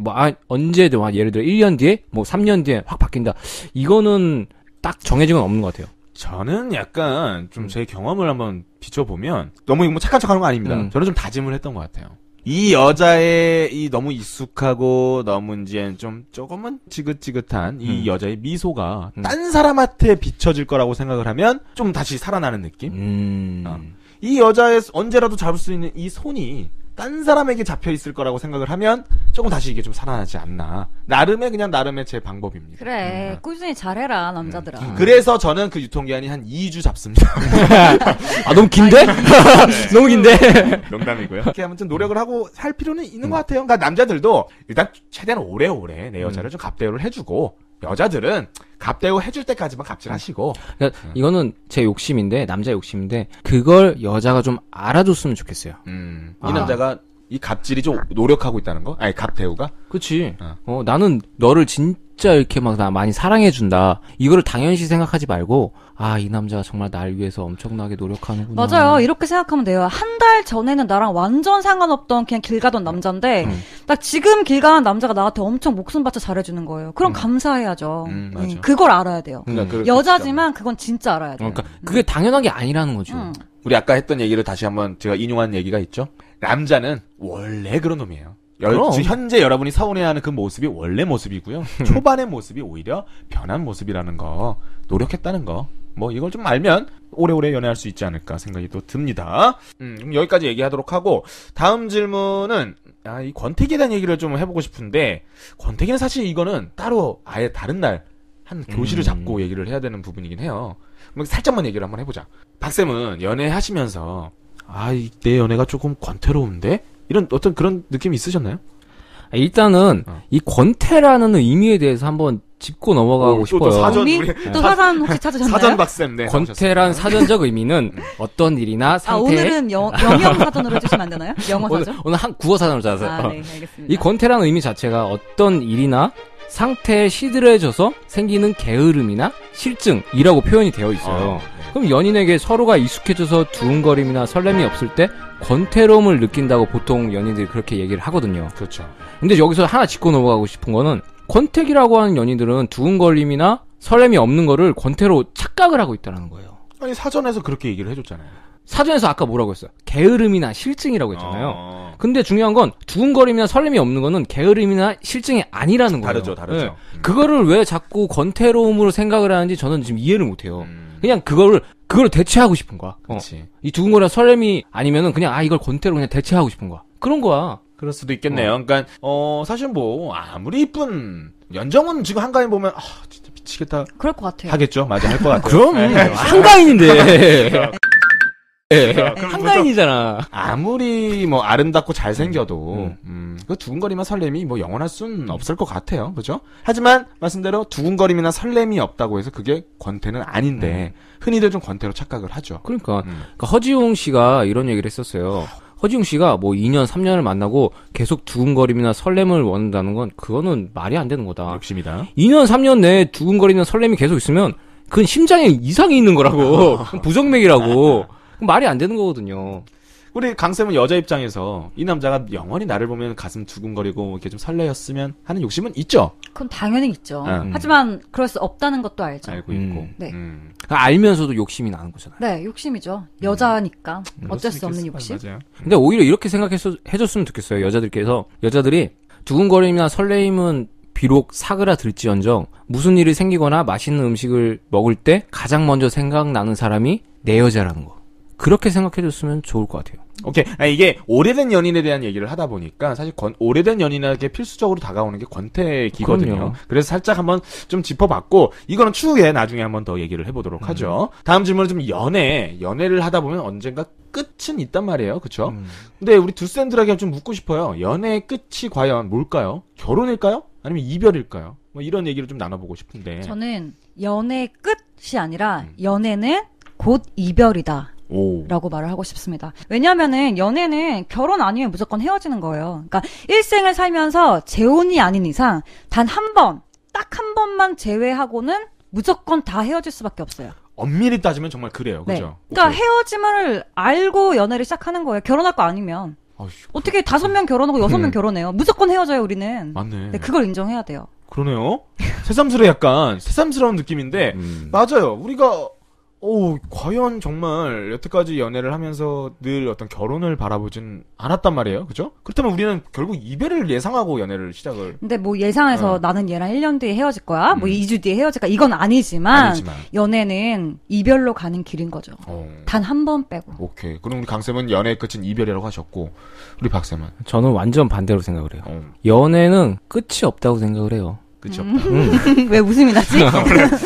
언제든, 예를 들어 1년 뒤에, 뭐 3년 뒤에 확 바뀐다. 이거는 딱 정해진 건 없는 것 같아요. 저는 약간 좀 제 경험을 한번 비춰보면 너무 뭐 착한 척하는 거 아닙니다. 저는 좀 다짐을 했던 것 같아요. 이 여자의 이 너무 익숙하고 너무 이제 좀 조금은 지긋지긋한 이 여자의 미소가 딴 사람한테 비춰질 거라고 생각을 하면 좀 다시 살아나는 느낌? 이 여자의 언제라도 잡을 수 있는 이 손이 딴 사람에게 잡혀 있을 거라고 생각을 하면 조금 다시 이게 좀 살아나지 않나. 나름의 제 방법입니다. 그래. 꾸준히 잘해라, 남자들아. 그래서 저는 그 유통기한이 한 2주 잡습니다. 너무 긴데? 너무 긴데? 농담이고요. 이렇게 아무튼 노력을 하고 살 필요는 있는 것 같아요. 그러니까 남자들도 일단 최대한 오래오래 내 여자를 좀 갑대우를 해주고, 여자들은 갑대우 해줄 때까지만 갑질하시고. 그러니까 이거는 제 욕심인데, 남자 욕심인데, 그걸 여자가 좀 알아줬으면 좋겠어요. 이 남자가 이 갑질이 좀 노력하고 있다는 거? 아니, 갑대우가? 그치. 나는 너를 진짜 이렇게 막 나 많이 사랑해준다. 이거를 당연시 생각하지 말고, 이 남자가 정말 날 위해서 엄청나게 노력하는구나. 맞아요. 이렇게 생각하면 돼요. 한 달 전에는 나랑 완전 상관없던 그냥 길 가던 남자인데, 딱 지금 길 가는 남자가 나한테 엄청 목숨 바쳐 잘해주는 거예요. 그럼 감사해야죠. 맞아. 그걸 알아야 돼요. 그러니까 여자지만 그건 진짜 알아야 돼요. 그러니까 그게 당연한 게 아니라는 거죠. 우리 아까 했던 얘기를 다시 한번 제가 인용한 얘기가 있죠. 남자는 원래 그런 놈이에요. 현재 여러분이 서운해하는 그 모습이 원래 모습이고요. 초반의 모습이 오히려 변한 모습이라는 거, 노력했다는 거. 뭐 이걸 좀 알면 오래오래 연애할 수 있지 않을까 생각이 또 듭니다. 그럼 여기까지 얘기하도록 하고, 다음 질문은 이 권태기에 대한 얘기를 좀 해보고 싶은데, 권태기는 사실 이거는 따로 아예 다른 날 한 교실을 잡고 얘기를 해야 되는 부분이긴 해요. 살짝만 얘기를 한번 해보자. 박쌤은 연애하시면서 내 연애가 조금 권태로운데? 이런 어떤 그런 느낌이 있으셨나요? 일단은 이 권태라는 의미에 대해서 한번 짚고 넘어가고 싶어요. 또 사전 혹시 찾으셨나요? 사전 박쌤, 네. 권태란 사전적 의미는 어떤 일이나 상태. 오늘은 영영 사전으로 해주시면 안 되나요? 영어 사전? 오늘 구어 사전으로 짜서. 네, 알겠습니다. 이 권태라는 의미 자체가 어떤 일이나 상태에 시들해져서 생기는 게으름이나 실증이라고 표현이 되어 있어요. 그럼 연인에게 서로가 익숙해져서 두근거림이나 설렘이 없을 때 권태로움을 느낀다고 보통 연인들이 그렇게 얘기를 하거든요. 그렇죠. 근데 여기서 하나 짚고 넘어가고 싶은 거는, 권태기라고 하는 연인들은 두근거림이나 설렘이 없는 거를 권태로 착각을 하고 있다는 거예요. 아니, 사전에서 그렇게 얘기를 해줬잖아요. 사전에서 아까 뭐라고 했어요? 게으름이나 실증이라고 했잖아요. 근데 중요한 건 두근거림이나 설렘이 없는 거는 게으름이나 실증이 아니라는 거예요. 다르죠. 네. 그거를 왜 자꾸 권태로움으로 생각을 하는지 저는 지금 이해를 못해요. 그냥 그걸 대체하고 싶은 거야. 이 두근거리나 설렘이 아니면은 그냥 이걸 권태로 그냥 대체하고 싶은 거야. 그런 거야. 그럴 수도 있겠네요. 그러니까 사실 뭐 아무리 이쁜 연정은 지금 한가인 보면 진짜 미치겠다. 그럴 것 같아요. 하겠죠. 맞아, 할 것 같아요. 그럼 한가인인데. 예. 그럼 한가인이잖아. 아무리 뭐 아름답고 잘생겨도 그 두근거림이나 설렘이 뭐 영원할 수는 없을 것 같아요. 그죠? 하지만 말씀대로 두근거림이나 설렘이 없다고 해서 그게 권태는 아닌데 흔히들 좀 권태로 착각을 하죠. 그러니까 허지용 씨가 이런 얘기를 했었어요. 허지용 씨가 뭐 2년, 3년을 만나고 계속 두근거림이나 설렘을 원한다는 건 그거는 말이 안 되는 거다. 욕심이다. 2년, 3년 내에 두근거리는 설렘이 계속 있으면 그건 심장에 이상이 있는 거라고. 부정맥이라고. 말이 안 되는 거거든요. 우리 강쌤은 여자 입장에서 이 남자가 영원히 나를 보면 가슴 두근거리고 이렇게 좀 설레었으면 하는 욕심은 있죠. 그건 당연히 있죠. 응. 하지만 그럴 수 없다는 것도 알죠. 알고 있고. 네. 알면서도 욕심이 나는 거잖아요. 네, 욕심이죠. 여자니까 어쩔 수 없는 욕심. 맞아요. 근데 오히려 이렇게 생각해줬으면 좋겠어요. 여자들이 두근거림이나 설레임은 비록 사그라들지언정 무슨 일이 생기거나 맛있는 음식을 먹을 때 가장 먼저 생각나는 사람이 내 여자라는 거. 그렇게 생각해줬으면 좋을 것 같아요. 오케이. 이게 오래된 연인에 대한 얘기를 하다 보니까 사실 오래된 연인에게 필수적으로 다가오는 게 권태기거든요. 그럼요. 그래서 살짝 한번 좀 짚어봤고 이거는 추후에 나중에 한번 더 얘기를 해보도록 하죠. 다음 질문은 좀 연애를 하다 보면 언젠가 끝은 있단 말이에요. 그쵸? 근데 우리 두샌들에게 좀 묻고 싶어요. 연애의 끝이 과연 뭘까요? 결혼일까요? 아니면 이별일까요? 뭐 이런 얘기를 좀 나눠보고 싶은데. 저는 연애의 끝이 아니라 연애는 곧 이별이다. 오. 라고 말을 하고 싶습니다. 왜냐면은 연애는 결혼 아니면 무조건 헤어지는 거예요. 그러니까 일생을 살면서 재혼이 아닌 이상 단 한 번, 딱 한 번만 제외하고는 무조건 다 헤어질 수밖에 없어요. 엄밀히 따지면 정말 그래요. 네. 그죠? 그러니까 오케이. 헤어짐을 알고 연애를 시작하는 거예요. 결혼할 거 아니면. 어휴, 어떻게 5명 결혼하고 6명 결혼해요? 무조건 헤어져요, 우리는. 맞네. 네, 그걸 인정해야 돼요. 그러네요. 약간 새삼스러운 느낌인데 맞아요. 우리가 과연 정말 여태까지 연애를 하면서 늘 어떤 결혼을 바라보진 않았단 말이에요. 그죠? 그렇다면 우리는 결국 이별을 예상하고 연애를 시작을. 근데 뭐 예상해서 나는 얘랑 1년 뒤에 헤어질 거야. 뭐 2주 뒤에 헤어질 거야. 이건 아니지만 연애는 이별로 가는 길인 거죠. 단 한 번 빼고. 오케이. 그럼 우리 강쌤은 연애의 끝은 이별이라고 하셨고 우리 박쌤은? 저는 완전 반대로 생각을 해요. 연애는 끝이 없다고 생각을 해요. 끝이 없다. 왜 웃음이 나지?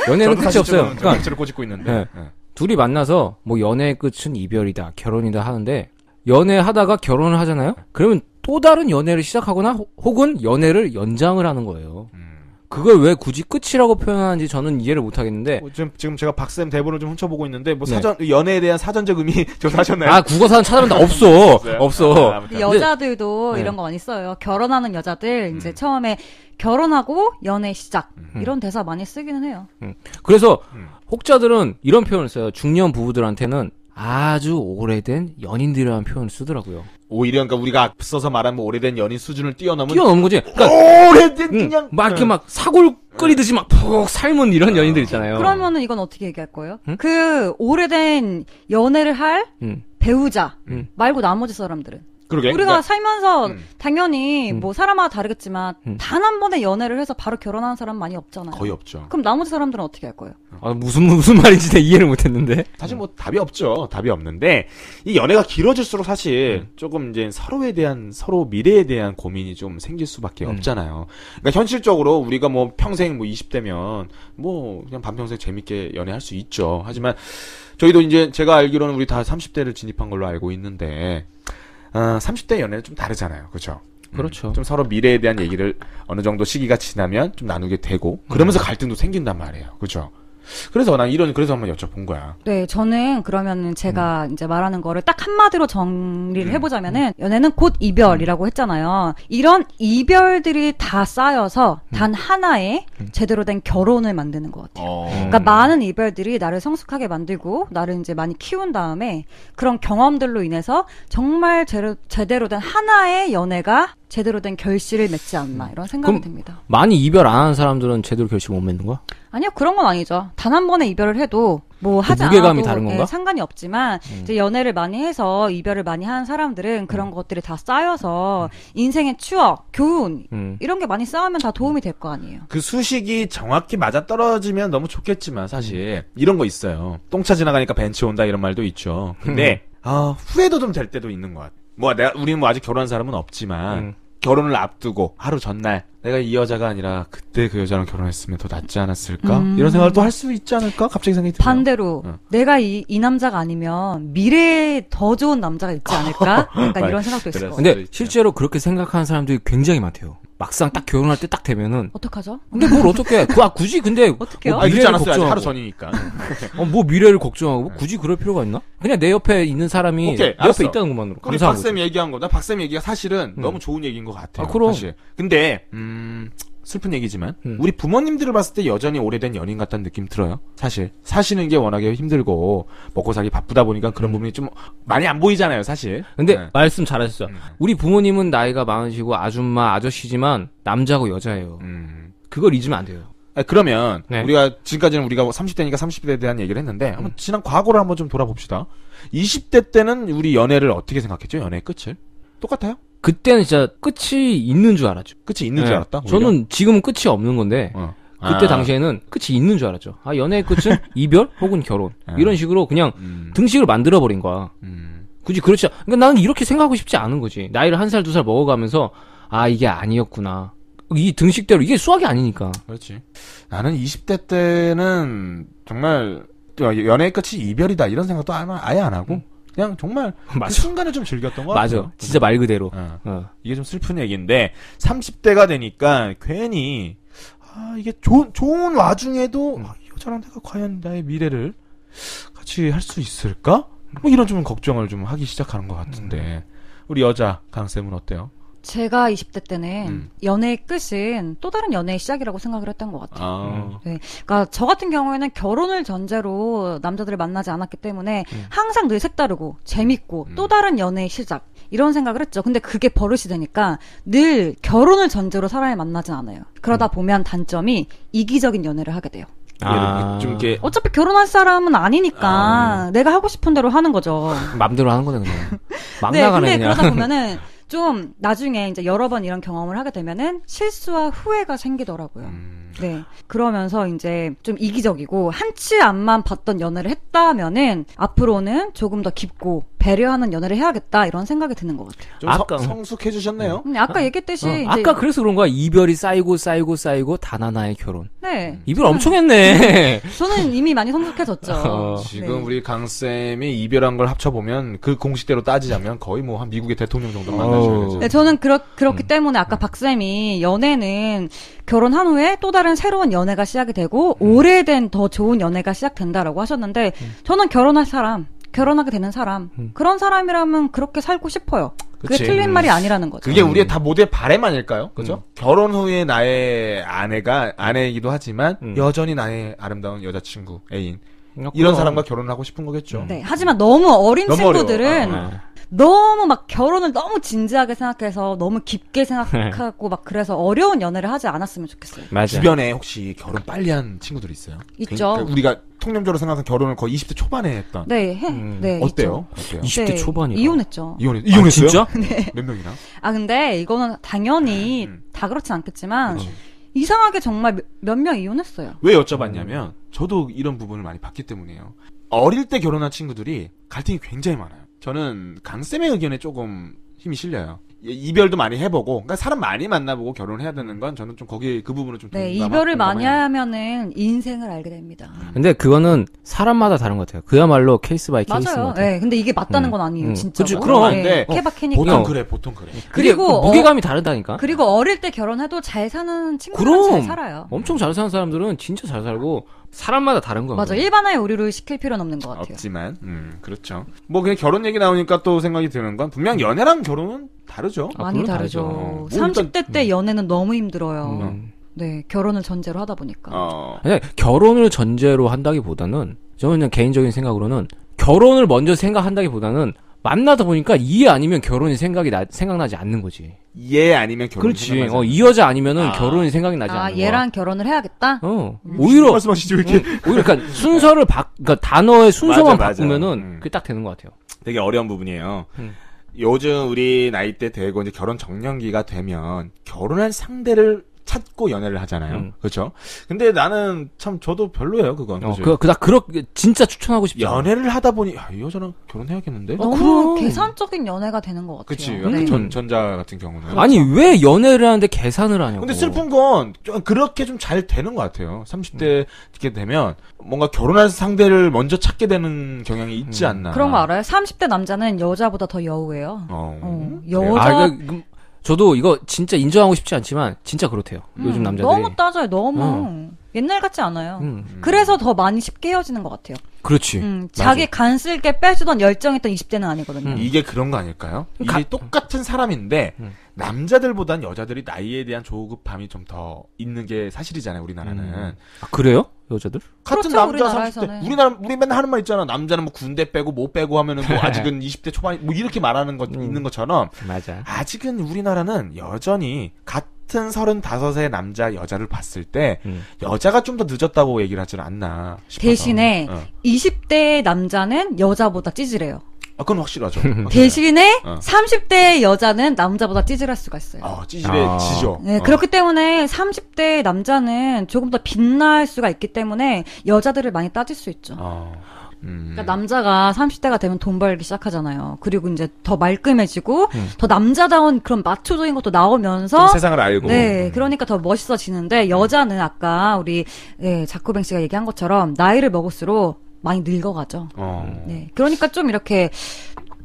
연애는 끝이 없어요. 그러니까 박수를 꼬집고 있는데. 네. 둘이 만나서 뭐 연애의 끝은 이별이다, 결혼이다 하는데 연애하다가 결혼을 하잖아요. 그러면 또 다른 연애를 시작하거나 혹은 연애를 연장을 하는 거예요. 그걸 왜 굳이 끝이라고 표현하는지 저는 이해를 못 하겠는데. 지금 제가 박쌤 대본을 좀 훔쳐보고 있는데 뭐 연애에 대한 사전적 의미 조사하셨나요? 국어사전 찾아봤는데 없어. 여자들도 이런 거 많이 써요. 결혼하는 여자들 이제 처음에 결혼하고 연애 시작 이런 대사 많이 쓰기는 해요. 그래서 혹자들은 이런 표현을 써요. 중년 부부들한테는 아주 오래된 연인들이라는 표현을 쓰더라고요. 오히려 그러니까 우리가 앞서서 말한 뭐 오래된 연인 수준을 뛰어넘은 거지. 그러니까 오래된 그냥 막 이렇게 막 사골 끓이듯이 막 푹 삶은 이런 연인들 있잖아요. 그러면은 이건 어떻게 얘기할 거예요? 그 오래된 연애를 할 배우자 말고 나머지 사람들은 그러게. 우리가 그러니까, 살면서 당연히 뭐 사람마다 다르겠지만 단 한 번에 연애를 해서 바로 결혼하는 사람 많이 없잖아요. 거의 없죠. 그럼 나머지 사람들은 어떻게 할 거예요? 무슨 말인지 내가 이해를 못했는데. 사실 뭐 답이 없죠. 답이 없는데 이 연애가 길어질수록 사실 조금 이제 서로 미래에 대한 고민이 좀 생길 수밖에 없잖아요. 그러니까 현실적으로 우리가 뭐 평생 뭐 20대면 뭐 그냥 반평생 재밌게 연애할 수 있죠. 하지만 저희도 이제 제가 알기로는 우리 다 30대를 진입한 걸로 알고 있는데 30대 연애는 좀 다르잖아요. 그렇죠? 그렇죠. 좀 서로 미래에 대한 얘기를 어느 정도 시기가 지나면 좀 나누게 되고 그러면서 갈등도 생긴단 말이에요. 그렇죠? 그래서 난 그래서 한번 여쭤본 거야. 네, 저는 그러면은 제가 이제 말하는 거를 딱 한마디로 정리를 해보자면은 연애는 곧 이별이라고 했잖아요. 이런 이별들이 다 쌓여서 단 하나의 제대로 된 결혼을 만드는 것 같아요. 그러니까 많은 이별들이 나를 성숙하게 만들고 나를 이제 많이 키운 다음에 그런 경험들로 인해서 정말 제대로 된 하나의 연애가 제대로 된 결실을 맺지 않나 이런 생각이 듭니다. 많이 이별 안 하는 사람들은 제대로 결실 못 맺는 거야? 아니요, 그런 건 아니죠. 단 한 번에 이별을 해도 뭐 하지 않아도 무게감이 다른 건가? 상관이 없지만 이제 연애를 많이 해서 이별을 많이 하는 사람들은 그런 것들이 다 쌓여서 인생의 추억, 교훈 이런 게 많이 쌓으면 다 도움이 될 거 아니에요. 그 수식이 정확히 맞아떨어지면 너무 좋겠지만 사실 이런 거 있어요. 똥차 지나가니까 벤치 온다 이런 말도 있죠. 근데 후회도 좀 될 때도 있는 것 같아. 우리는 뭐 아직 결혼한 사람은 없지만 결혼을 앞두고 하루 전날 내가 이 여자가 아니라 그때 그 여자랑 결혼했으면 더 낫지 않았을까? 이런 생각을 또 할 수 있지 않을까? 갑자기 생각이 들어요. 반대로 내가 이 남자가 아니면 미래에 더 좋은 남자가 있지 않을까? 약간 이런 생각도 있을 것 같아요. 근데 실제로 그렇게 생각하는 사람들이 굉장히 많대요. 막상 딱 결혼할 때 딱 되면은 어떡하죠? 근데 뭘 어떻게 굳이 근데 어떡해요? 아, 늦지 미래를 않았어요. 아직 걱정하고. 하루 전이니까. 뭐 미래를 걱정하고 굳이 그럴 필요가 있나? 그냥 내 옆에 있는 사람이 오케이, 내 알았어. 옆에 있다는 것만으로 우리 감사한 박쌤 거지. 얘기한 거다. 박쌤 얘기가 사실은 너무 좋은 얘기인 것 같아요. 아, 그럼. 사실. 근데 슬픈 얘기지만 우리 부모님들을 봤을 때 여전히 오래된 연인 같다는 느낌 들어요. 사실 사시는 게 워낙에 힘들고 먹고 살기 바쁘다 보니까 그런 부분이 좀 많이 안 보이잖아요. 사실. 근데 네. 말씀 잘하셨어요. 우리 부모님은 나이가 많으시고 아줌마 아저씨지만 남자고 여자예요. 그걸 잊으면 안 돼요. 아니, 그러면 네. 우리가 지금까지는 우리가 30대니까 30대에 대한 얘기를 했는데 한번 지난 과거를 한번 좀 돌아봅시다. 20대 때는 우리 연애를 어떻게 생각했죠? 연애의 끝을? 똑같아요? 그때는 진짜 끝이 있는 줄 알았죠. 끝이 있는 줄 네. 알았다? 오히려? 저는 지금은 끝이 없는 건데 그때 당시에는 끝이 있는 줄 알았죠. 아, 연애의 끝은 이별 혹은 결혼. 이런 식으로 그냥 등식을 만들어버린 거야. 굳이 그렇지 그러니까 나는 이렇게 생각하고 싶지 않은 거지. 나이를 1살, 2살 먹어가면서 아, 이게 아니었구나. 이 등식대로 이게 수학이 아니니까. 그렇지. 나는 20대 때는 정말 연애의 끝이 이별이다 이런 생각도 아예 안 하고 그냥 정말 그 맞아. 순간을 좀 즐겼던 것 같아요. 맞아. 진짜 말 그대로. 이게 좀 슬픈 얘기인데 30대가 되니까 괜히 이게 좋은 와중에도 이 여자랑 내가 과연 나의 미래를 같이 할 수 있을까? 뭐 이런 좀 걱정을 좀 하기 시작하는 것 같은데 우리 여자 강쌤은 어때요? 제가 20대 때는 연애의 끝은 또 다른 연애의 시작이라고 생각을 했던 것 같아요. 네. 그러니까 저 같은 경우에는 결혼을 전제로 남자들을 만나지 않았기 때문에 항상 늘 색다르고 재밌고 또 다른 연애의 시작 이런 생각을 했죠. 근데 그게 버릇이 되니까 늘 결혼을 전제로 사람을 만나진 않아요. 그러다 보면 단점이 이기적인 연애를 하게 돼요. 좀 이렇게 어차피 결혼할 사람은 아니니까 내가 하고 싶은 대로 하는 거죠. 맘대로 하는 거네 그냥. 막 네, 나가네 근데 그냥. 그러다 보면은 좀 나중에 이제 여러 번 이런 경험을 하게 되면은 실수와 후회가 생기더라고요. 네. 그러면서 이제 좀 이기적이고 한치 앞만 봤던 연애를 했다면은 앞으로는 조금 더 깊고 배려하는 연애를 해야겠다 이런 생각이 드는 것 같아요. 좀 아까- 성숙해 주셨네요. 근데 아까 얘기했듯이 이제 아까 그래서 그런 거야. 이별이 쌓이고 단 하나의 결혼. 네. 이별 엄청 했네. 저는 이미 많이 성숙해졌죠. 지금 네. 우리 강쌤이 이별한 걸 합쳐보면 그 공식대로 따지자면 거의 뭐 한 미국의 대통령 정도 만나셔야 되죠. 네, 저는 그렇기 때문에 아까 박쌤이 연애는 결혼한 후에 또 다른 새로운 연애가 시작이 되고 오래된 더 좋은 연애가 시작된다라고 하셨는데 저는 결혼할 사람, 결혼하게 되는 사람 그런 사람이라면 그렇게 살고 싶어요. 그게 그치. 틀린 말이 아니라는 거죠. 그게 우리의 다 모두의 바람 아닐까요? 그죠? 결혼 후에 나의 아내이기도 하지만 여전히 나의 아름다운 여자친구, 애인. 이런 사람과 결혼을 하고 싶은 거겠죠. 네, 하지만 너무 어린 너무 친구들은 어려워. 너무 막 결혼을 너무 진지하게 생각해서 너무 깊게 생각하고 막 그래서 어려운 연애를 하지 않았으면 좋겠어요. 맞아. 주변에 혹시 결혼 빨리 한 친구들 있어요? 있죠. 그러니까 우리가 통념적으로 생각하는 결혼을 거의 20대 초반에 했던. 네, 어때요? 네. 있죠. 어때요? 20대 초반이라. 이혼했죠. 이혼했어요? 진짜? 몇 명이나? 아 근데 이거는 당연히 다 그렇진 않겠지만 이상하게 정말 몇 명 이혼했어요. 왜 여쭤봤냐면 저도 이런 부분을 많이 봤기 때문이에요. 어릴 때 결혼한 친구들이 갈등이 굉장히 많아요. 저는 강쌤의 의견에 조금 힘이 실려요. 이별도 많이 해보고, 그러니까 사람 많이 만나보고 결혼을 해야 되는 건 저는 좀 거기 그 부분을 좀 네, 동감하- 이별을 많이 공감해요. 하면은 인생을 알게 됩니다. 근데 그거는 사람마다 다른 것 같아요. 그야말로 케이스 바이 케이스인 것 맞아요. 같아요. 네, 근데 이게 맞다는 건 아니에요, 진짜. 그치, 그럼. 근데 케바케니까. 보통 그래. 그리고 그게 무게감이 다르다니까. 그리고 어릴 때 결혼해도 잘 사는 친구들은 잘 살아요. 엄청 잘 사는 사람들은 진짜 잘 살고 사람마다 다른 거야. 맞아, 일반화의 오류를 시킬 필요는 없는 것 같아요. 없지만, 그렇죠. 뭐 그냥 결혼 얘기 나오니까 또 생각이 드는 건 분명 연애랑 결혼은 다르죠. 많이 물론 다르죠. 뭐 30대 때 연애는 너무 힘들어요. 네, 결혼을 전제로 하다 보니까. 아니, 결혼을 전제로 한다기보다는 저는 그냥 개인적인 생각으로는 결혼을 먼저 생각한다기보다는 만나다 보니까 이 아니면 결혼이 생각나지 않는 거지. 얘 아니면 결혼. 그렇지. 이 여자 아니면은 결혼이 생각이 나지 않는 거야. 얘랑 결혼을 해야겠다? 오히려 말씀하시죠 이렇게. 오히려 그러니까 순서를 그러니까 단어의 순서만 맞아. 바꾸면은 그게 딱 되는 것 같아요. 되게 어려운 부분이에요. 요즘 우리 나이 때 되고 이제 결혼 정년기가 되면 결혼할 상대를 찾고 연애를 하잖아요. 그렇죠? 근데 나는 참 저도 별로예요, 그건. 그렇게 진짜 추천하고 싶지 않아. 연애를 하다 보니 이 여자랑 결혼해야겠는데? 너무 그럼. 계산적인 연애가 되는 것 같아요. 그치. 네. 전자 같은 경우는. 아니 왜 연애를 하는데 계산을 하냐고. 근데 슬픈 건 좀 그렇게 좀 잘 되는 것 같아요. 30대 이렇게 되면 뭔가 결혼할 상대를 먼저 찾게 되는 경향이 있지 않나. 그런 거 알아요? 30대 남자는 여자보다 더 여우예요. 여자 저도 이거 진짜 인정하고 싶지 않지만 진짜 그렇대요. 요즘 남자들이. 너무 따져요. 너무 옛날 같지 않아요. 그래서 더 많이 쉽게 헤어지는 것 같아요. 그렇지. 자기 간쓸게 빼주던 열정했던 20대는 아니거든요. 이게 그런 거 아닐까요? 이게 똑같은 사람인데 남자들보단 여자들이 나이에 대한 조급함이 좀 더 있는 게 사실이잖아요. 우리나라는. 아, 그래요? 여자들? 같은 그렇죠, 남자 우리나라에서는. 30대. 우리 맨날 하는 말 있잖아. 남자는 뭐 군대 빼고 못 빼고 하면은 뭐 아직은 20대 초반 뭐 이렇게 말하는 것 있는 것처럼 맞아. 아직은 우리나라는 여전히 같은 35의 남자 여자를 봤을 때 여자가 좀 더 늦었다고 얘기를 하지는 않나 싶어서. 대신에 20대 남자는 여자보다 찌질해요. 그건 확실하죠. 대신에 30대 여자는 남자보다 찌질할 수가 있어요. 찌질해지죠. 네, 그렇기 때문에 30대 남자는 조금 더 빛날 수가 있기 때문에 여자들을 많이 따질 수 있죠. 그러니까 남자가 30대가 되면 돈 벌기 시작하잖아요. 그리고 이제 더 말끔해지고 더 남자다운 그런 마초적인 것도 나오면서 좀 세상을 알고. 네, 그러니까 더 멋있어지는데 여자는 아까 우리 자코뱅 씨가 얘기한 것처럼 나이를 먹을수록 많이 늙어가죠. 네, 그러니까 좀 이렇게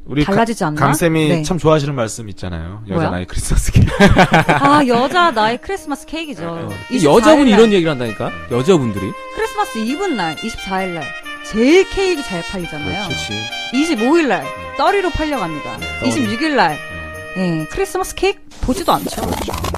우리 달라지지 않나? 강쌤이 네. 참 좋아하시는 말씀 있잖아요. 여자 뭐야? 나이 크리스마스 케이크. 여자 나이 크리스마스 케이크죠. 여자분이 이런 얘기를 한다니까? 여자분들이. 크리스마스 이브 날, 24일 날 제일 케이크 잘 팔리잖아요. 그렇지. 25일 날 떨이로 팔려갑니다. 26일 날 크리스마스 케이크 보지도 않죠.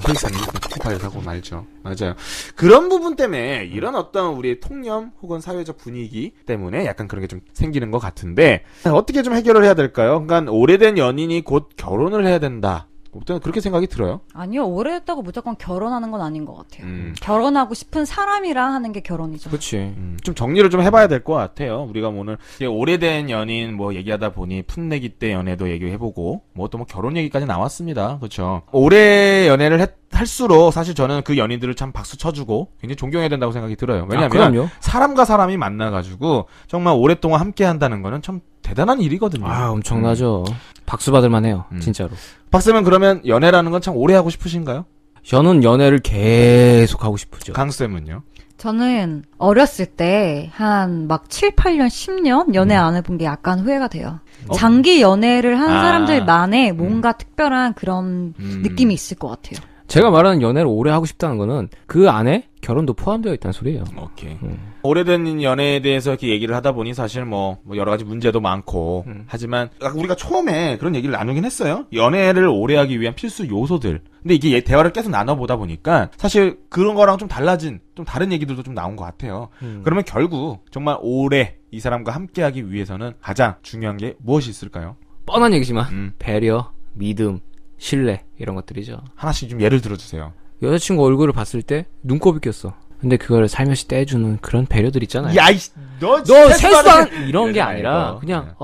케이크사님 쿠파에 사고 말죠. 맞아요. 그런 부분 때문에 이런 어떤 우리의 통념 혹은 사회적 분위기 때문에 약간 그런 게 좀 생기는 것 같은데 어떻게 좀 해결을 해야 될까요? 그러니까 오래된 연인이 곧 결혼을 해야 된다. 어떤 그렇게 생각이 들어요? 아니요, 오래됐다고 무조건 결혼하는 건 아닌 것 같아요. 결혼하고 싶은 사람이랑 하는 게 결혼이죠. 그렇지. 좀 정리를 좀 해봐야 될 것 같아요. 우리가 오늘 오래된 연인 뭐 얘기하다 보니 풋내기 때 연애도 얘기해보고 뭐 또 뭐 결혼 얘기까지 나왔습니다. 그렇죠. 오래 연애를 할수록 사실 저는 그 연인들을 참 박수 쳐주고 굉장히 존경해야 된다고 생각이 들어요. 왜냐하면 사람과 사람이 만나가지고 정말 오랫동안 함께한다는 거는 참 대단한 일이거든요. 엄청나죠. 박수 받을만 해요. 진짜로. 박쌤은 그러면 연애라는 건 참 오래 하고 싶으신가요? 저는 연애를 계속 하고 싶으죠. 강쌤은요? 저는 어렸을 때 한 막 7, 8년, 10년 연애 안 해본 게 약간 후회가 돼요. 장기 연애를 한 사람들만의 뭔가 특별한 그런 느낌이 있을 것 같아요. 제가 말하는 연애를 오래 하고 싶다는 거는 그 안에 결혼도 포함되어 있다는 소리예요. 오케이. 오래된 연애에 대해서 이렇게 얘기를 하다 보니 사실 뭐 여러 가지 문제도 많고 하지만 우리가 처음에 그런 얘기를 나누긴 했어요. 연애를 오래 하기 위한 필수 요소들. 근데 이게 대화를 계속 나눠보다 보니까 사실 그런 거랑 좀 달라진 좀 다른 얘기들도 좀 나온 것 같아요. 그러면 결국 정말 오래 이 사람과 함께하기 위해서는 가장 중요한 게 무엇이 있을까요? 뻔한 얘기지만 배려, 믿음, 신뢰 이런 것들이죠. 하나씩 좀 예를 들어주세요. 여자친구 얼굴을 봤을 때 눈곱이 꼈어. 근데 그거를 살며시 떼주는 그런 배려들 있잖아요. 야이, 너 세수한 이런 게 아니라 거. 그냥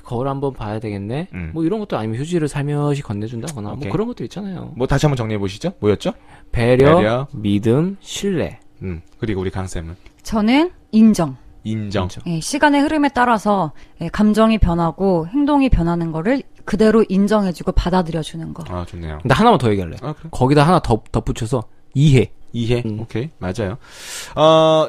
거울 한번 봐야 되겠네. 뭐 이런 것도 아니면 휴지를 살며시 건네준다거나 뭐 그런 것도 있잖아요. 뭐 다시 한번 정리해 보시죠. 뭐였죠? 배려, 믿음, 신뢰. 그리고 우리 강쌤은 저는 인정. 시간의 흐름에 따라서 감정이 변하고 행동이 변하는 거를 그대로 인정해주고 받아들여주는 거. 좋네요. 근데 하나만 더 얘기할래. 그래? 거기다 하나 덧붙여서 이해. 오케이. 맞아요.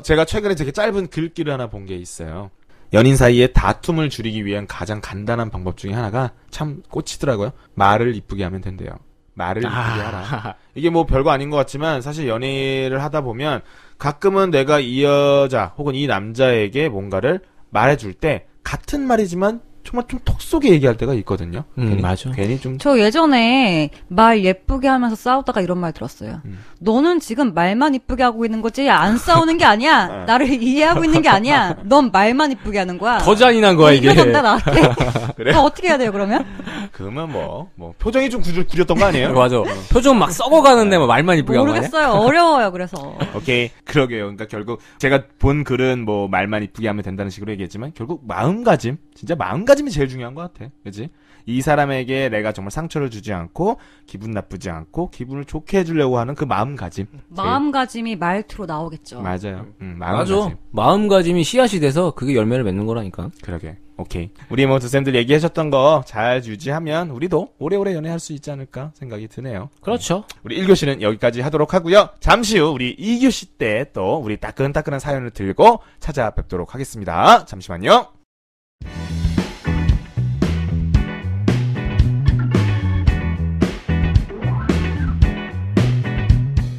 제가 최근에 되게 짧은 글귀를 하나 본 게 있어요. 연인 사이에 다툼을 줄이기 위한 가장 간단한 방법 중에 하나가 참 꽂히더라고요. 말을 이쁘게 하면 된대요. 말을 이쁘게 하라. 이게 뭐 별거 아닌 것 같지만 사실 연애를 하다 보면 가끔은 내가 이 여자 혹은 이 남자에게 뭔가를 말해줄 때 같은 말이지만 정말 좀 톡 쏘게 얘기할 때가 있거든요. 맞아. 괜히 좀. 저 예전에 말 예쁘게 하면서 싸우다가 이런 말 들었어요. 너는 지금 말만 이쁘게 하고 있는 거지 안 싸우는 게 아니야. 나를 이해하고 있는 게 아니야. 넌 말만 이쁘게 하는 거야. 더 잔인한 거야 이게. 이겨낸다 나한테. 그래? 나 어떻게 해야 돼요 그러면? 그러면 뭐 표정이 좀 구렸던 거 아니에요? 맞아. 표정 막 썩어가는데 뭐 말만 이쁘게 한 거 아니야? 모르겠어요. 어려워요. 그래서. 오케이. 그러게요. 그러니까 결국 제가 본 글은 뭐 말만 이쁘게 하면 된다는 식으로 얘기했지만 결국 마음가짐, 진짜 마음가짐이 제일 중요한 것 같아. 그렇지? 이 사람에게 내가 정말 상처를 주지 않고 기분 나쁘지 않고 기분을 좋게 해주려고 하는 그 마음가짐. 마음가짐이 말투로 나오겠죠. 맞아요. 맞아. 마음가짐. 마음가짐이 씨앗이 돼서 그게 열매를 맺는 거라니까. 그러게. 오케이. 우리 뭐 두쌤들 얘기하셨던 거 잘 유지하면 우리도 오래오래 연애할 수 있지 않을까 생각이 드네요. 그렇죠. 우리 1교시는 여기까지 하도록 하고요. 잠시 후 우리 2교시 때 또 우리 따끈따끈한 사연을 들고 찾아뵙도록 하겠습니다. 잠시만요.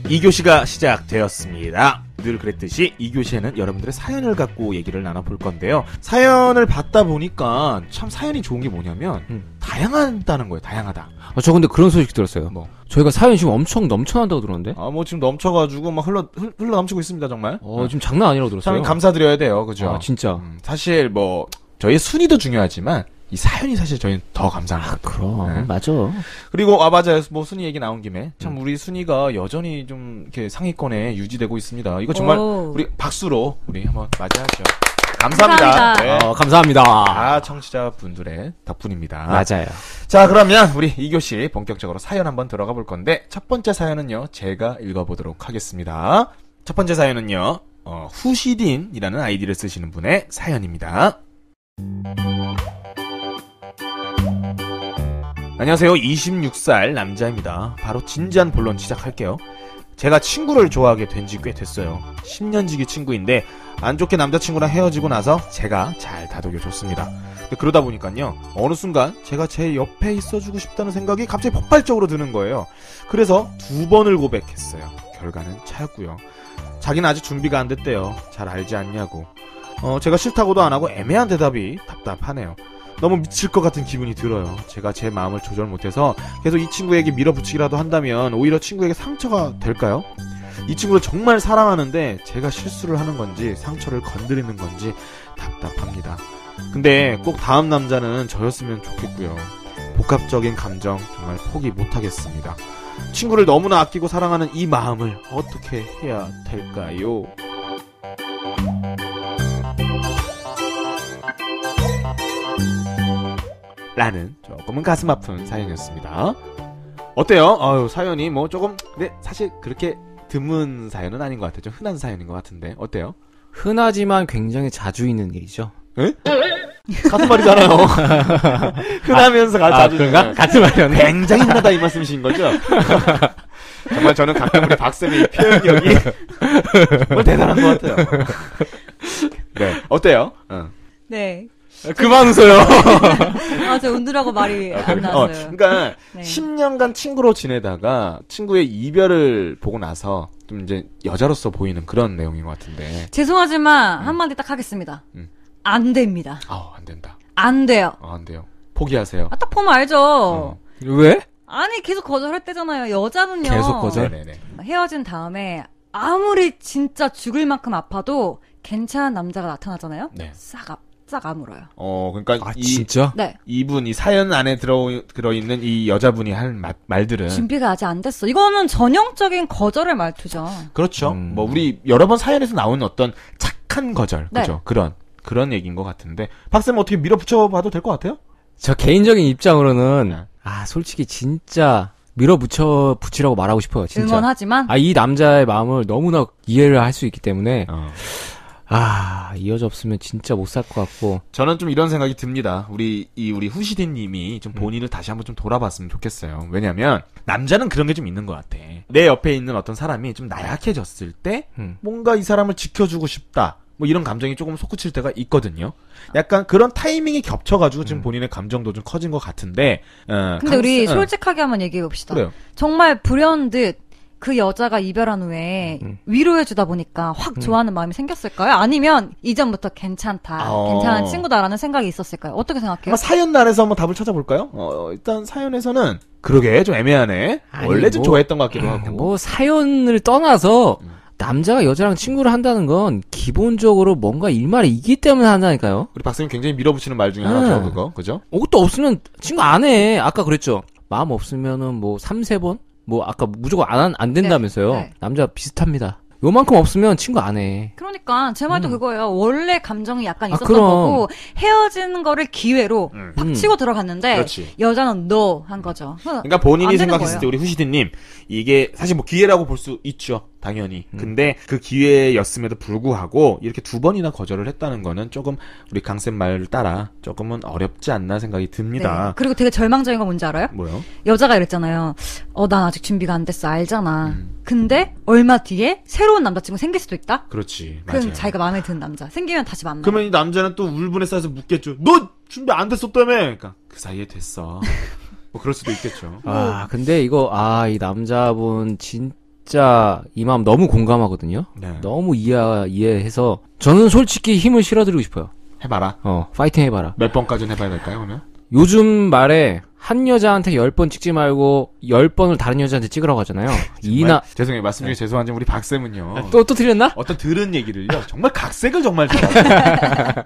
2교시가 시작되었습니다. 늘 그랬듯이 2교시에는 여러분들의 사연을 갖고 얘기를 나눠볼 건데요. 사연을 받다 보니까 참 사연이 좋은 게 뭐냐면 다양하다는 거예요. 다양하다. 저 근데 그런 소식 들었어요. 뭐? 저희가 사연이 지금 엄청 넘쳐난다고 들었는데? 뭐 지금 넘쳐가지고 막 흘러 넘치고 있습니다. 정말. 지금 장난 아니라고 들었어요. 참 감사드려야 돼요. 그죠? 진짜. 사실 뭐 저희의 순위도 중요하지만 이 사연이 사실 저희는 더 감사한 것 같아요. 그럼. 네. 맞아. 그리고 맞아요. 뭐 순위 얘기 나온 김에 참 우리 순위가 여전히 좀 이렇게 상위권에 유지되고 있습니다. 이거 정말 우리 박수로 우리 한번 맞이하죠. 감사합니다. 네. 감사합니다. 청취자분들의 덕분입니다. 맞아요. 자, 그러면 우리 2교시 본격적으로 사연 한번 들어가 볼 건데 첫 번째 사연은요. 제가 읽어보도록 하겠습니다. 첫 번째 사연은요. 후시딘이라는 아이디를 쓰시는 분의 사연입니다. 안녕하세요. 26살 남자입니다. 바로 진지한 본론 시작할게요. 제가 친구를 좋아하게 된 지 꽤 됐어요. 10년 지기 친구인데 안 좋게 남자친구랑 헤어지고 나서 제가 잘 다독여줬습니다. 그러다 보니까요. 어느 순간 제가 제 옆에 있어주고 싶다는 생각이 갑자기 폭발적으로 드는 거예요. 그래서 2번을 고백했어요. 결과는 차였고요. 자기는 아직 준비가 안 됐대요. 잘 알지 않냐고. 제가 싫다고도 안 하고 애매한 대답이 답답하네요. 너무 미칠 것 같은 기분이 들어요. 제가 제 마음을 조절 못해서 계속 이 친구에게 밀어붙이기라도 한다면 오히려 친구에게 상처가 될까요? 이 친구를 정말 사랑하는데 제가 실수를 하는 건지 상처를 건드리는 건지 답답합니다. 근데 꼭 다음 남자는 저였으면 좋겠고요. 복합적인 감정 정말 포기 못하겠습니다. 친구를 너무나 아끼고 사랑하는 이 마음을 어떻게 해야 될까요? 라는 조금은 가슴 아픈 사연이었습니다. 어때요? 사연이 뭐 조금 근데 사실 그렇게 드문 사연은 아닌 것 같아요. 좀 흔한 사연인 것 같은데 어때요? 흔하지만 굉장히 자주 있는 일이죠. 에? 같은 말이잖아요. 흔하면서 자주 그런가? 같은 말이었네. 굉장히 흔하다 이 말씀이신 거죠? 정말 저는 가끔 우리 박쌤의 이 표현력이 정말 대단한 것 같아요. 네, 어때요? 네. 그만 웃어요. 저 웃느라고 말이 안 나왔어요. 그러니까 네. 10년간 친구로 지내다가 친구의 이별을 보고 나서 좀 이제 여자로서 보이는 그런 내용인 것 같은데. 죄송하지만 한마디 딱 하겠습니다. 안 됩니다. 안 된다. 안 돼요. 안 돼요. 포기하세요. 딱 보면 알죠. 왜? 아니 계속 거절했대잖아요. 여자는요. 계속 거절? 네네네. 헤어진 다음에 아무리 진짜 죽을 만큼 아파도 괜찮은 남자가 나타나잖아요. 네. 싹 아물어요. 그러니까 진짜? 네. 이 사연 안에 들어있는 이 여자분이 할 말들은. 준비가 아직 안 됐어. 이거는 전형적인 거절의 말투죠. 그렇죠. 뭐, 우리 여러 번 사연에서 나오는 어떤 착한 거절. 네. 그죠. 그런 얘기인 것 같은데. 박쌤 어떻게 밀어붙여봐도 될 것 같아요? 저 개인적인 입장으로는, 솔직히 진짜 붙이라고 말하고 싶어요. 진짜. 응원하지만. 이 남자의 마음을 너무나 이해를 할 수 있기 때문에, 이 여자 없으면 진짜 못 살 것 같고. 저는 좀 이런 생각이 듭니다. 우리 후시딘 님이 좀 본인을 다시 한번 좀 돌아봤으면 좋겠어요. 왜냐면, 남자는 그런 게 좀 있는 것 같아. 내 옆에 있는 어떤 사람이 좀 나약해졌을 때, 뭔가 이 사람을 지켜주고 싶다. 뭐 이런 감정이 조금 솟구칠 때가 있거든요. 약간 그런 타이밍이 겹쳐가지고 지금 본인의 감정도 좀 커진 것 같은데, 근데 우리 솔직하게 한번 얘기해 봅시다. 그래요. 정말 불현듯 그 여자가 이별한 후에 위로해주다 보니까 확 좋아하는 마음이 생겼을까요? 아니면 이전부터 괜찮다, 괜찮은 친구다라는 생각이 있었을까요? 어떻게 생각해요? 사연 날에서 한번 답을 찾아볼까요? 일단 사연에서는 그러게 좀 애매하네. 원래 좀 좋아했던 것 같기도 하고. 사연을 떠나서 남자가 여자랑 친구를 한다는 건 기본적으로 뭔가 일말에 있기 때문에 한다니까요. 우리 박사님 굉장히 밀어붙이는 말 중에 하나죠, 그거. 그죠? 그것도 없으면 친구 안 해. 아까 그랬죠. 마음 없으면은 뭐 3-4번? 뭐 아까 무조건 안 된다면서요. 네. 남자 비슷합니다. 요만큼 없으면 친구 안 해. 그러니까 제 말도 그거예요. 원래 감정이 약간 있었던 그럼. 거고 헤어지는 거를 기회로 팍 치고 들어갔는데 그렇지. 여자는 no 한 거죠. 그러니까 본인이 안 되는 생각했을 거예요. 때 우리 후시디님 이게 사실 뭐 기회라고 볼 수 있죠. 당연히. 근데 그 기회였음에도 불구하고 이렇게 2번이나 거절을 했다는 거는 조금 우리 강쌤 말을 따라 조금은 어렵지 않나 생각이 네. 듭니다. 그리고 되게 절망적인 건 뭔지 알아요? 뭐요? 여자가 이랬잖아요. 난 아직 준비가 안 됐어. 알잖아. 근데 얼마 뒤에 새로운 남자친구 생길 수도 있다? 그렇지. 그럼 맞아요. 자기가 마음에 드는 남자. 생기면 다시 만나. 그러면 이 남자는 또 울분에 쌓여서 묻겠죠. 너 준비 안 됐었다며. 그러니까 그 사이에 됐어. 뭐 그럴 수도 있겠죠. 근데 이거, 이 남자분 진짜 이 마음 너무 공감하거든요. 네. 너무 이해해서 저는 솔직히 힘을 실어드리고 싶어요. 해봐라. 파이팅 해봐라. 몇 번까지는 해봐야 될까요, 그러면? 요즘 말에 한 여자한테 10번 찍지 말고 10번을 다른 여자한테 찍으라고 하잖아요. 죄송해요. 말씀 중에 죄송한지 우리 박쌤은요. 또 틀렸나? 어떤 들은 얘기를요. 정말 각색을 정말 좋아해요.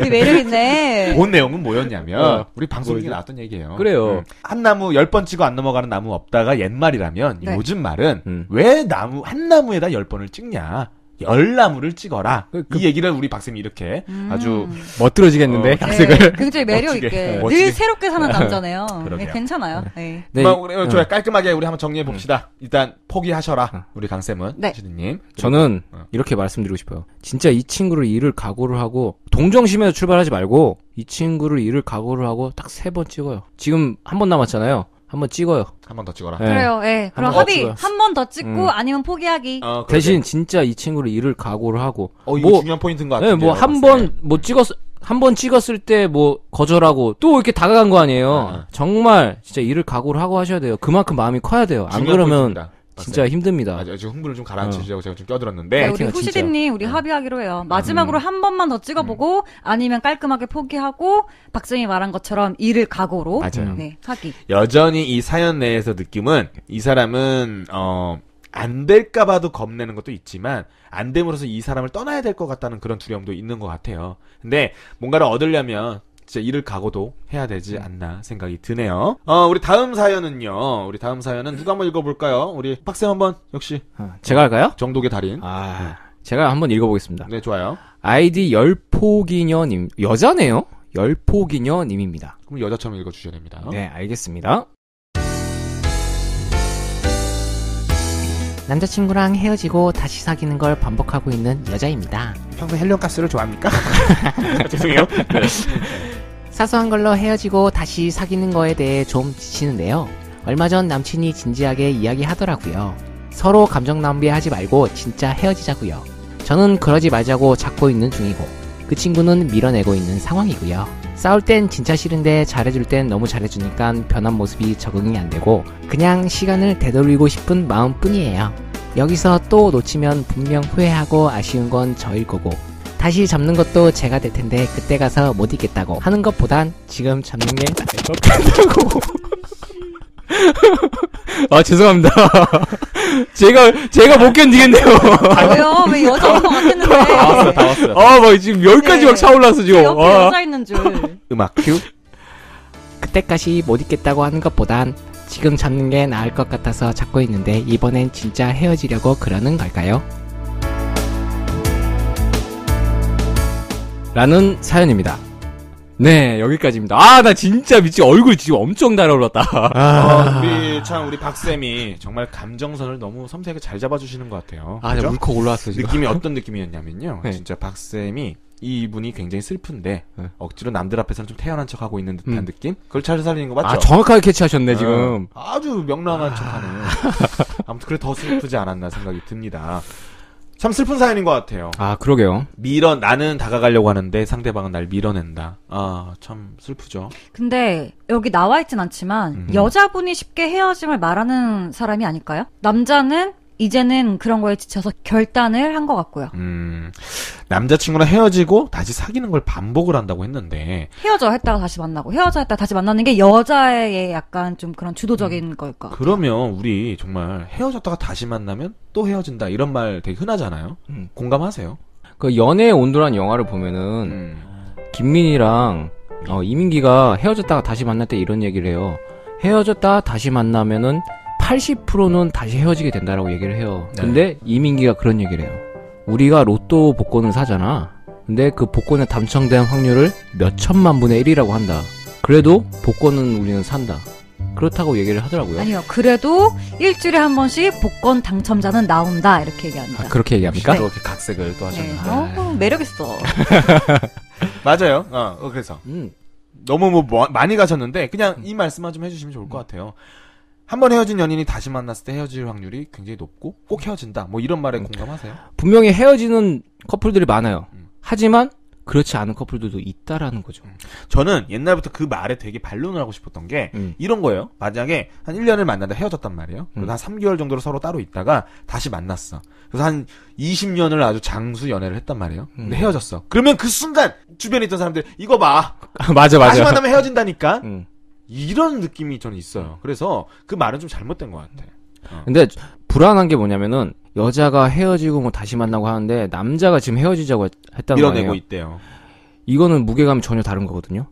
이 매력 있네. 본 내용은 뭐였냐면 우리 방송에 나왔던 얘기예요. 그래요. 한 나무 10번 찍어 안 넘어가는 나무 없다가 옛말이라면 네. 요즘 말은 왜 한 나무에다 10번을 찍냐. 10나무를 찍어라. 이 얘기를 우리 박쌤이 이렇게 아주 멋들어지겠는데, 각색을. 네, 굉장히 매력 멋지게, 있게. 멋지게. 늘 새롭게 사는 남자네요. 그러게요. 네, 괜찮아요. 네. 네, 좋아요. 깔끔하게 우리 한번 정리해 봅시다. 일단 포기하셔라. 우리 강쌤은. 네. 시드님. 저는 이렇게 말씀드리고 싶어요. 진짜 이 친구를 잃을 각오를 하고 동정심에서 출발하지 말고 이 친구를 잃을 각오를 하고 딱 3번 찍어요. 지금 한 번 남았잖아요. 한번 찍어요. 한 번 더 찍어라. 네. 그래요, 예. 그럼 한번 더 합의 찍어요. 한 번 더 찍고 아니면 포기하기. 대신 진짜 이 친구를 잃을 각오를 하고 이거 중요한 포인트인 것 같아요. 뭐 한 번 찍었을 때 뭐 거절하고 또 이렇게 다가간 거 아니에요. 정말 진짜 잃을 각오를 하고 하셔야 돼요. 그만큼 마음이 커야 돼요. 안 그러면 진짜 힘듭니다. 맞아요. 지금 흥분을 좀 가라앉히려고 제가 좀 네, 껴들었는데. 우리 후시디님 우리 합의하기로 해요. 마지막으로 한 번만 더 찍어보고 아니면 깔끔하게 포기하고 박정희 말한 것처럼 일을 각오로 맞아요. 네, 하기. 여전히 이 사연 내에서 느낌은 이 사람은 안 될까봐도 겁내는 것도 있지만 안 됨으로써 이 사람을 떠나야 될 것 같다는 그런 두려움도 있는 것 같아요. 근데 뭔가를 얻으려면 진짜 이를 각오도 해야 되지 않나 생각이 드네요. 우리 다음 사연은요. 우리 다음 사연은 누가 한번 읽어볼까요? 우리 박쌤 한번 역시 제가 할까요? 정독의 달인. 제가 한번 읽어보겠습니다. 네, 좋아요. 아이디 열포기녀님, 여자네요? 열포기녀님입니다. 그럼 여자처럼 읽어주셔야 됩니다. 네, 알겠습니다. 남자친구랑 헤어지고 다시 사귀는 걸 반복하고 있는 여자입니다. 평소에 헬륨가스를 좋아합니까? 죄송해요. 네. 사소한 걸로 헤어지고 다시 사귀는 거에 대해 좀 지치는데요. 얼마 전 남친이 진지하게 이야기하더라고요. 서로 감정 낭비하지 말고 진짜 헤어지자고요. 저는 그러지 말자고 잡고 있는 중이고 그 친구는 밀어내고 있는 상황이고요. 싸울 땐 진짜 싫은데 잘해줄 땐 너무 잘해주니까 변한 모습이 적응이 안 되고 그냥 시간을 되돌리고 싶은 마음뿐이에요. 여기서 또 놓치면 분명 후회하고 아쉬운 건 저일 거고 다시 잡는 것도 제가 될 텐데 그때 가서 못 있겠다고 하는 것보단 지금 잡는 게 나을 것 같다고. 죄송합니다. 제가 못 견디겠네요. 왜요? 왜 여자인 것 같았는데. 다 왔어요. 막 지금 여기까지 막 차올랐어, 지금. 옆에 여자 있는 줄. 음악 큐. 그때까지 못 있겠다고 하는 것보단 지금 잡는 게 나을 것 같아서 잡고 있는데 이번엔 진짜 헤어지려고 그러는 걸까요? 라는 사연입니다. 네, 여기까지입니다. 나 진짜 미치 얼굴 지금 엄청 달아올랐다. 우리 박쌤이 정말 감정선을 너무 섬세하게 잘 잡아주시는 것 같아요. 진짜 그죠? 울컥 올라왔어요, 지금. 느낌이 어떤 느낌이었냐면요. 네. 진짜 박쌤이 이분이 굉장히 슬픈데 네. 억지로 남들 앞에서는 좀 태연한 척하고 있는 듯한 느낌? 그걸 잘 살리는 거 맞죠? 정확하게 캐치하셨네, 지금. 아주 명랑한 척하는. 아무튼 그래 더 슬프지 않았나 생각이 듭니다. 참 슬픈 사연인 것 같아요. 그러게요. 나는 다가가려고 하는데 상대방은 날 밀어낸다. 참 슬프죠. 근데 여기 나와 있진 않지만 여자분이 쉽게 헤어짐을 말하는 사람이 아닐까요? 남자는 이제는 그런 거에 지쳐서 결단을 한 것 같고요. 남자친구랑 헤어지고 다시 사귀는 걸 반복을 한다고 했는데 헤어져 했다가 다시 만나고 헤어져 했다가 다시 만나는 게 여자의 약간 좀 그런 주도적인 걸까? 그러면 우리 정말 헤어졌다가 다시 만나면 또 헤어진다 이런 말 되게 흔하잖아요. 공감하세요? 그 연애의 온도란 영화를 보면은 김민희랑 이민기가 헤어졌다가 다시 만날 때 이런 얘기를 해요. 헤어졌다가 다시 만나면은 80%는 다시 헤어지게 된다라고 얘기를 해요. 네. 근데 이민기가 그런 얘기를 해요. 우리가 로또 복권을 사잖아. 근데 그 복권에 당첨된 확률을 몇 천만 분의 1이라고 한다. 그래도 복권은 우리는 산다. 그렇다고 얘기를 하더라고요. 아니요. 그래도 일주일에 한 번씩 복권 당첨자는 나온다 이렇게 얘기합니다. 아, 그렇게 얘기합니까? 네. 또 이렇게 각색을 또 네. 하셨는데 매력 있어. 맞아요. 그래서 너무 많이 가셨는데 그냥 이 말씀만 좀 해주시면 좋을 것 같아요. 한 번 헤어진 연인이 다시 만났을 때 헤어질 확률이 굉장히 높고 꼭 헤어진다. 뭐 이런 말에 공감하세요? 분명히 헤어지는 커플들이 많아요. 하지만 그렇지 않은 커플들도 있다라는 거죠. 저는 옛날부터 그 말에 되게 반론을 하고 싶었던 게 이런 거예요. 만약에 한 1년을 만나다 헤어졌단 말이에요. 그래서 한 3개월 정도로 서로 따로 있다가 다시 만났어. 그래서 한 20년을 아주 장수 연애를 했단 말이에요. 근데 헤어졌어. 그러면 그 순간 주변에 있던 사람들 이거 봐. 맞아. 다시 만나면 헤어진다니까. 음. 이런 느낌이 저는 있어요. 그래서 그 말은 좀 잘못된 것 같아. 근데 불안한 게 뭐냐면은 여자가 헤어지고 뭐 다시 만나고 하는데 남자가 지금 헤어지자고 했단 말이에요. 밀어내고 있대요. 이거는 무게감이 전혀 다른 거거든요.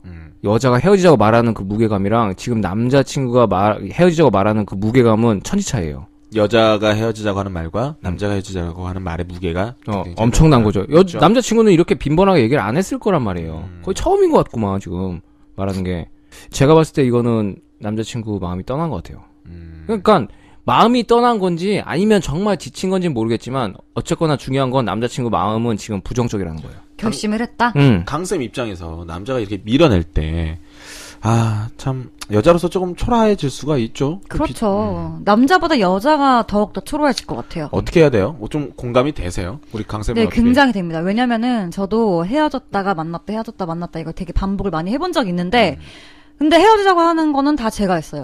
여자가 헤어지자고 말하는 그 무게감이랑 지금 남자친구가 헤어지자고 말하는 그 무게감은 천지차이예요. 여자가 헤어지자고 하는 말과 남자가 헤어지자고 하는 말의 무게가 엄청난 거죠. 그렇죠. 남자친구는 이렇게 빈번하게 얘기를 안 했을 거란 말이에요. 거의 처음인 것 같구만 지금 말하는 게. 제가 봤을 때 이거는 남자친구 마음이 떠난 것 같아요. 그러니까 마음이 떠난 건지 아니면 정말 지친 건지는 모르겠지만 어쨌거나 중요한 건 남자친구 마음은 지금 부정적이라는 거예요. 결심을 했다? 강쌤 입장에서 남자가 이렇게 밀어낼 때 참 여자로서 조금 초라해질 수가 있죠. 그렇죠. 남자보다 여자가 더욱더 초라해질 것 같아요. 어떻게 해야 돼요? 뭐 좀 공감이 되세요? 우리 강쌤은 네, 어떻게? 굉장히 됩니다. 왜냐면은 저도 헤어졌다가 만났다 헤어졌다 만났다 이걸 되게 반복을 많이 해본 적이 있는데 근데 헤어지자고 하는 거는 다 제가 했어요.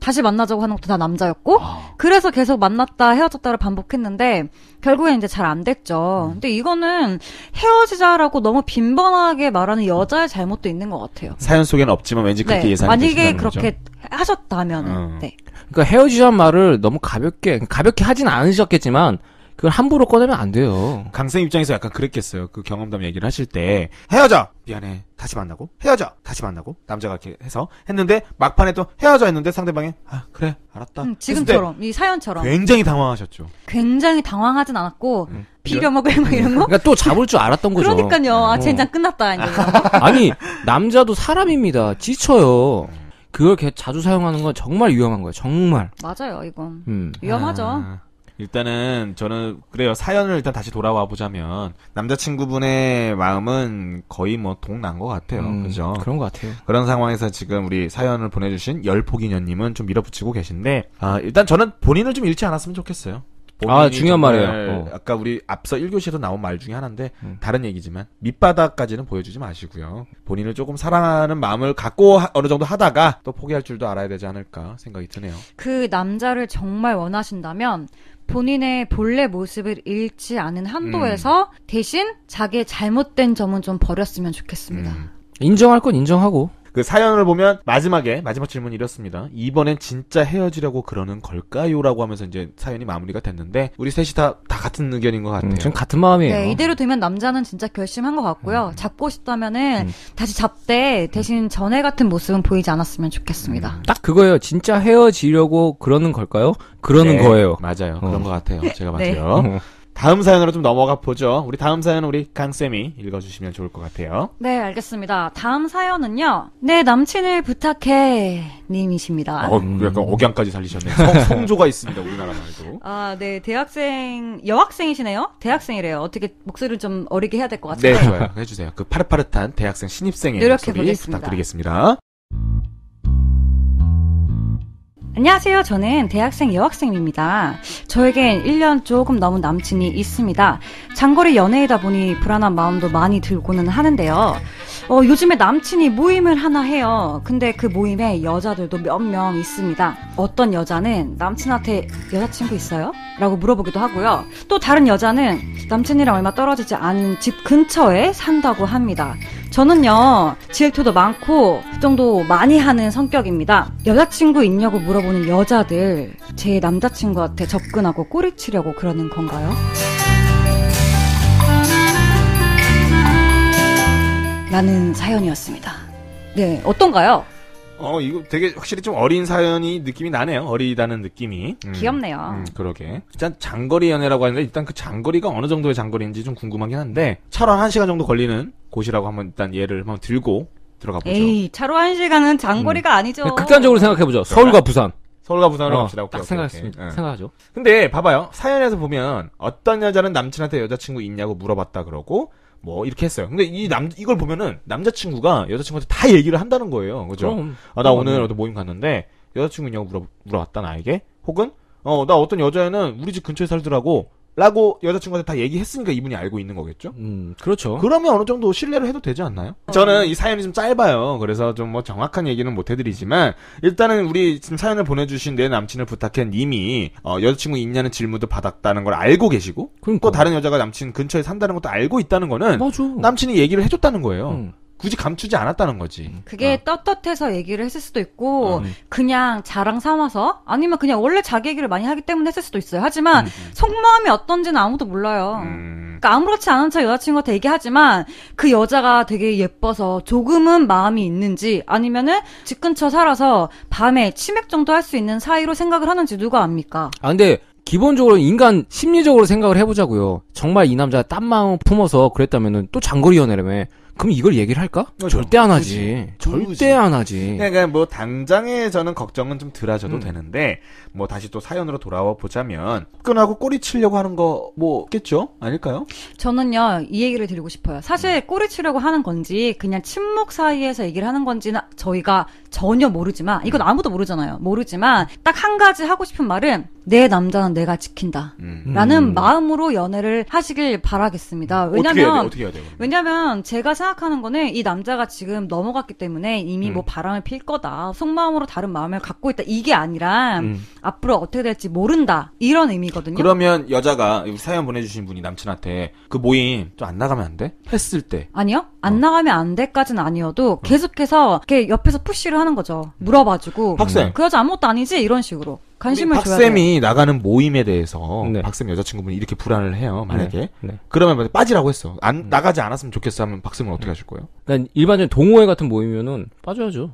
다시 만나자고 하는 것도 다 남자였고 그래서 계속 만났다 헤어졌다를 반복했는데 결국엔 이제 잘 안 됐죠. 근데 이거는 헤어지자라고 너무 빈번하게 말하는 여자의 잘못도 있는 것 같아요. 사연 속에는 없지만 왠지 그렇게 예상이 만약에 되신다는 그렇게 거죠? 하셨다면은 네. 그러니까 헤어지자는 말을 너무 가볍게 하진 않으셨겠지만 그걸 함부로 꺼내면 안 돼요. 강쌤 입장에서 약간 그랬겠어요. 그 경험담 얘기를 하실 때 헤어져! 미안해. 다시 만나고 헤어져! 다시 만나고 남자가 이렇게 해서 했는데 막판에 또 헤어져 했는데 상대방이 그래 알았다. 지금처럼 이 사연처럼 굉장히 당황하셨죠. 굉장히 당황하진 않았고 비벼먹을 막 이런 거? 그러니까 또 잡을 줄 알았던 거죠. 그러니까요. 젠장 끝났다. 이제. 아니 남자도 사람입니다. 지쳐요. 그걸 자주 사용하는 건 정말 위험한 거예요. 정말. 맞아요. 이건 위험하죠. 일단은 저는 그래요. 사연을 일단 다시 돌아와 보자면 남자친구분의 마음은 거의 뭐 동난 것 같아요. 그죠? 그런 것 같아요. 그런 상황에서 지금 우리 사연을 보내주신 열포기녀님은 좀 밀어붙이고 계신데 일단 저는 본인을 좀 잃지 않았으면 좋겠어요. 중요한 말이에요. 아까 우리 앞서 1교시에서 나온 말 중에 하나인데 다른 얘기지만 밑바닥까지는 보여주지 마시고요. 본인을 조금 사랑하는 마음을 갖고 어느 정도 하다가 또 포기할 줄도 알아야 되지 않을까 생각이 드네요. 그 남자를 정말 원하신다면 본인의 본래 모습을 잃지 않은 한도에서 대신 자기의 잘못된 점은 좀 버렸으면 좋겠습니다. 인정할 건 인정하고. 그 사연을 보면 마지막 질문이 이렇습니다. 이번엔 진짜 헤어지려고 그러는 걸까요? 라고 하면서 이제 사연이 마무리가 됐는데 우리 셋이 다 같은 의견인 것 같아요. 전 같은 마음이에요. 네, 이대로 되면 남자는 진짜 결심한 것 같고요. 잡고 싶다면은 다시 잡되 대신 전에 같은 모습은 보이지 않았으면 좋겠습니다. 딱 그거예요. 진짜 헤어지려고 그러는 걸까요? 그러는 거예요. 맞아요. 그런 것 같아요. 제가 네. 봐도요. 다음 사연으로 좀 넘어가 보죠. 우리 다음 사연은 우리 강쌤이 읽어주시면 좋을 것 같아요. 네, 알겠습니다. 다음 사연은요. 내 남친을 부탁해 님이십니다. 약간 억양까지 살리셨네요. 성조가 있습니다. 우리나라 말도. 네, 여학생이시네요? 대학생이래요. 어떻게 목소리를 좀 어리게 해야 될 것 같아요. 네, 좋아요. 해주세요. 그 파릇파릇한 대학생 신입생의 목소리 노력해보겠습니다. 부탁드리겠습니다. 안녕하세요. 저는 대학생 여학생입니다. 저에겐 1년 조금 넘은 남친이 있습니다. 장거리 연애이다 보니 불안한 마음도 많이 들고는 하는데요. 요즘에 남친이 모임을 하나 해요. 근데 그 모임에 여자들도 몇 명 있습니다. 어떤 여자는 남친한테 여자친구 있어요? 라고 물어보기도 하고요. 또 다른 여자는 남친이랑 얼마 떨어지지 않은 집 근처에 산다고 합니다. 저는요, 질투도 많고 걱정도 많이 하는 성격입니다. 여자친구 있냐고 물어보는 여자들, 제 남자친구한테 접근하고 꼬리치려고 그러는 건가요? 라는 사연이었습니다. 네, 어떤가요? 이거 되게 확실히 좀 어린 사연이 느낌이 나네요. 어리다는 느낌이. 귀엽네요. 그러게. 일단 장거리 연애라고 하는데 일단 그 장거리가 어느 정도의 장거리인지 좀 궁금하긴 한데 차로 1시간 정도 걸리는 곳이라고 한번 일단 예를 한번 들고 들어가 보죠. 에이, 차로 1시간은 장거리가 아니죠. 극단적으로 생각해보죠. 서울과 부산. 서울과 부산으로 갑시다. 딱 오케이. 생각하죠. 근데 봐봐요. 사연에서 보면 어떤 여자는 남친한테 여자친구 있냐고 물어봤다 그러고 뭐 이렇게 했어요. 근데 이걸 보면은 남자친구가 여자친구한테 다 얘기를 한다는 거예요. 그죠? 그럼. 나 오늘 어디 모임 갔는데 여자친구 있냐고 물어봤다 나에게. 혹은 나 어떤 여자애는 우리 집 근처에 살더라고. 라고 여자친구한테 다 얘기했으니까 이분이 알고 있는 거겠죠? 그렇죠. 그러면 어느 정도 신뢰를 해도 되지 않나요? 저는 이 사연이 좀 짧아요. 그래서 좀 뭐 정확한 얘기는 못 해드리지만 일단은 우리 지금 사연을 보내주신 내 남친을 부탁한 님이 여자친구 있냐는 질문도 받았다는 걸 알고 계시고 그러니까. 또 다른 여자가 남친 근처에 산다는 것도 알고 있다는 거는 맞아. 남친이 얘기를 해줬다는 거예요. 굳이 감추지 않았다는 거지. 그게 떳떳해서 얘기를 했을 수도 있고 그냥 자랑 삼아서 아니면 그냥 원래 자기 얘기를 많이 하기 때문에 했을 수도 있어요. 하지만 속마음이 어떤지는 아무도 몰라요. 그러니까 아무렇지 않은 척 여자친구한테 얘기하지만 그 여자가 되게 예뻐서 조금은 마음이 있는지 아니면은 집 근처 살아서 밤에 치맥 정도 할 수 있는 사이로 생각을 하는지 누가 압니까? 근데 기본적으로 인간 심리적으로 생각을 해보자고요. 정말 이 남자가 딴 마음을 품어서 그랬다면은 또 장거리 연애라며. 그럼 이걸 얘기를 할까? 그렇죠. 절대 안 하지. 절대 안 하지. 그러니까 뭐 당장에 저는 걱정은 좀 덜 하셔도 되는데 뭐 다시 또 사연으로 돌아와 보자면 끈하고 꼬리 치려고 하는 거 뭐겠죠? 아닐까요? 저는요 이 얘기를 드리고 싶어요. 사실 꼬리 치려고 하는 건지 그냥 친목 사이에서 얘기를 하는 건지는 저희가 전혀 모르지만 이건 아무도 모르잖아요. 모르지만 딱 한 가지 하고 싶은 말은 내 남자는 내가 지킨다 라는 마음으로 연애를 하시길 바라겠습니다. 왜냐면 어떻게 해야 돼요? 왜냐면 제가 생각하는 거는 이 남자가 지금 넘어갔기 때문에 이미 뭐 바람을 필 거다. 속마음으로 다른 마음을 갖고 있다. 이게 아니라 앞으로 어떻게 될지 모른다. 이런 의미거든요. 그러면 여자가 사연 보내주신 분이 남친한테 그 모임 좀 안 나가면 안 돼? 했을 때 아니요. 안 나가면 안 돼까지는 아니어도 계속해서 이렇게 옆에서 푸시를 하는 거죠. 물어봐주고 박쌤. 그 여자 아무것도 아니지? 이런 식으로 관심을 줘야 돼요. 박쌤이 나가는 모임에 대해서 네. 박쌤 여자친구분이 이렇게 불안을 해요. 만약에 네. 그러면 빠지라고 했어. 나가지 않았으면 좋겠어 하면 박쌤은 어떻게 하실 거예요? 난 일반적인 동호회 같은 모임이면은 빠져야죠.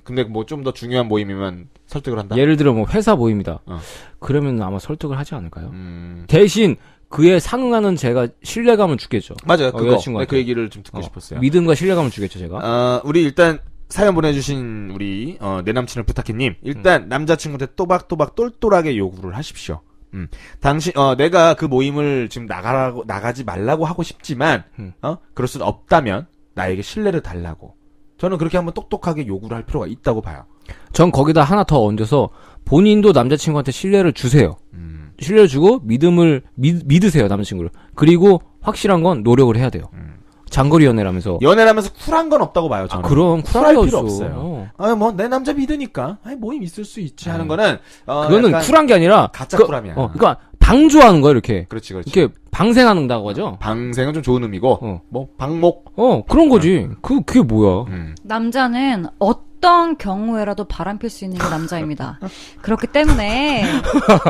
근데 뭐 좀 더 중요한 모임이면 설득을 한다. 예를 들어 뭐 회사 모임이다. 그러면 아마 설득을 하지 않을까요? 대신 그에 상응하는 제가 신뢰감을 주겠죠. 맞아요. 그거. 여자친구한테. 그 얘기를 좀 듣고 싶었어요. 믿음과 신뢰감을 주겠죠, 제가. 우리 일단 사연 보내주신 우리 내 남친을 부탁해님 일단 남자친구한테 또박또박 똘똘하게 요구를 하십시오. 당신 내가 그 모임을 지금 나가지 말라고 하고 싶지만 그럴 수는 없다면 나에게 신뢰를 달라고. 저는 그렇게 한번 똑똑하게 요구를 할 필요가 있다고 봐요. 전 거기다 하나 더 얹어서 본인도 남자친구한테 신뢰를 주세요. 신뢰를 주고 믿으세요, 남자친구를. 그리고 확실한 건 노력을 해야 돼요. 장거리 연애라면서. 연애라면서 쿨한 건 없다고 봐요, 저는. 그럼 쿨할 쿨할 필요 없어요. 뭐 내 남자 믿으니까 모임 있을 수 있지 하는 거는 그거는 약간 쿨한 게 아니라 가짜 쿨함이야. 그러니까 방조하는 거야, 이렇게. 그렇지. 이렇게 방생한다고 하죠. 방생은 좀 좋은 의미고 뭐 방목 그런 거지. 그게 뭐야. 남자는 어떤 경우에라도 바람필 수 있는 게 남자입니다. 그렇기 때문에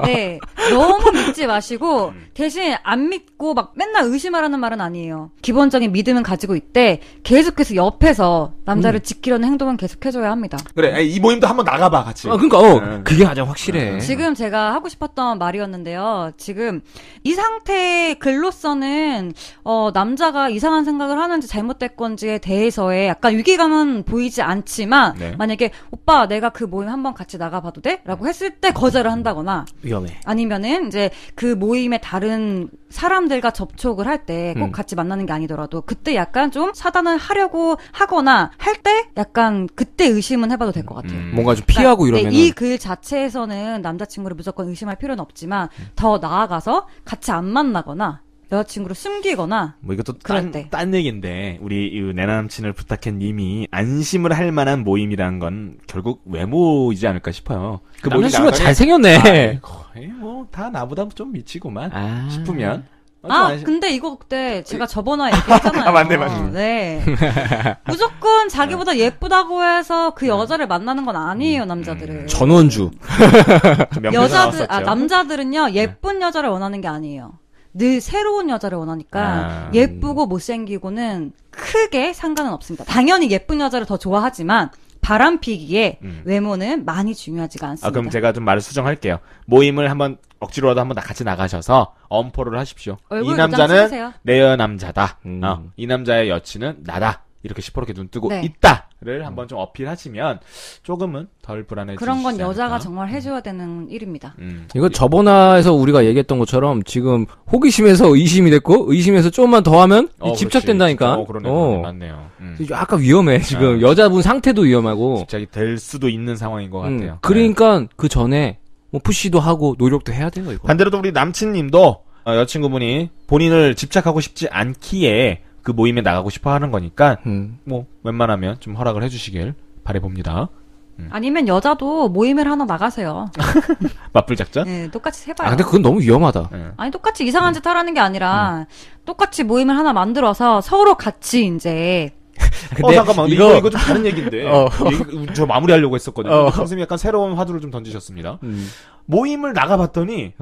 네, 너무 믿지 마시고 대신 안 믿고 막 맨날 의심하라는 말은 아니에요. 기본적인 믿음은 가지고 있대 계속해서 옆에서 남자를 지키려는 행동은 계속 해줘야 합니다. 그래 이 모임도 한번 나가봐 같이. 그러니까 그게 가장 확실해. 지금 제가 하고 싶었던 말이었는데요. 지금 이 상태의 글로서는 남자가 이상한 생각을 하는지 잘못된 건지에 대해서의 약간 위기감은 보이지 않지만 만약에 오빠 내가 그 모임 한번 같이 나가봐도 돼? 라고 했을 때 거절을 한다거나 위험해. 아니면 아니면은 이제 그 모임의 다른 사람들과 접촉을 할 때 꼭 같이 만나는 게 아니더라도 그때 약간 좀 차단을 하려고 하거나 할 때 약간 그때 의심은 해봐도 될 것 같아요. 뭔가 좀 피하고 그러니까 이러면은 이 글 자체에서는 남자친구를 무조건 의심할 필요는 없지만 더 나아가서 같이 안 만나거나 여자친구를 숨기거나 뭐 이것도 그럴 때. 딴 얘기인데 우리 이 내 남친을 부탁한 님이 안심을 할 만한 모임이란 건 결국 외모이지 않을까 싶어요. 그 모임이 남자친구가 나가면 잘생겼네. 거의 뭐 다 나보다 좀 미치고만 아. 싶으면 근데 이거 그때 제가 저번에 얘기했잖아요. 맞네. 네. 무조건 자기보다 예쁘다고 해서 그 여자를 만나는 건 아니에요, 남자들은. 전원주. 남자들은요, 예쁜 여자를 원하는 게 아니에요. 늘 새로운 여자를 원하니까 예쁘고 못생기고는 크게 상관은 없습니다. 당연히 예쁜 여자를 더 좋아하지만 바람피기에 외모는 많이 중요하지가 않습니다. 그럼 제가 좀 말을 수정할게요. 모임을 한번 억지로라도 한번 같이 나가셔서 엄포를 하십시오. 이 남자는 내 남자다. 이 남자의 여친은 나다. 이렇게 시퍼렇게 눈 뜨고 있다를 한번 좀 어필하시면 조금은 덜 불안해지지 그런 건 않을까? 여자가 정말 해줘야 되는 일입니다. 이거 저번화에서 우리가 얘기했던 것처럼 지금 호기심에서 의심이 됐고 의심에서 조금만 더 하면 집착된다니까. 그러네. 맞네요. 약간 위험해 지금. 여자분 상태도 위험하고 집착이 될 수도 있는 상황인 것 같아요. 그러니까 그 전에 뭐 푸시도 하고 노력도 해야 돼요. 이거. 반대로 또 우리 남친님도 여친구분이 본인을 집착하고 싶지 않기에 그 모임에 나가고 싶어 하는 거니까 뭐 웬만하면 좀 허락을 해주시길 바라봅니다. 아니면 여자도 모임을 하나 나가세요. 맞불 작전? 네, 똑같이 해봐요. 근데 그건 너무 위험하다. 아니 똑같이 이상한 짓 하라는 게 아니라 똑같이 모임을 하나 만들어서 서로 같이 이제 잠깐만. 이거 좀 다른 얘기인데. 저 마무리하려고 했었거든요. 선생님이 약간 새로운 화두를 좀 던지셨습니다. 모임을 나가봤더니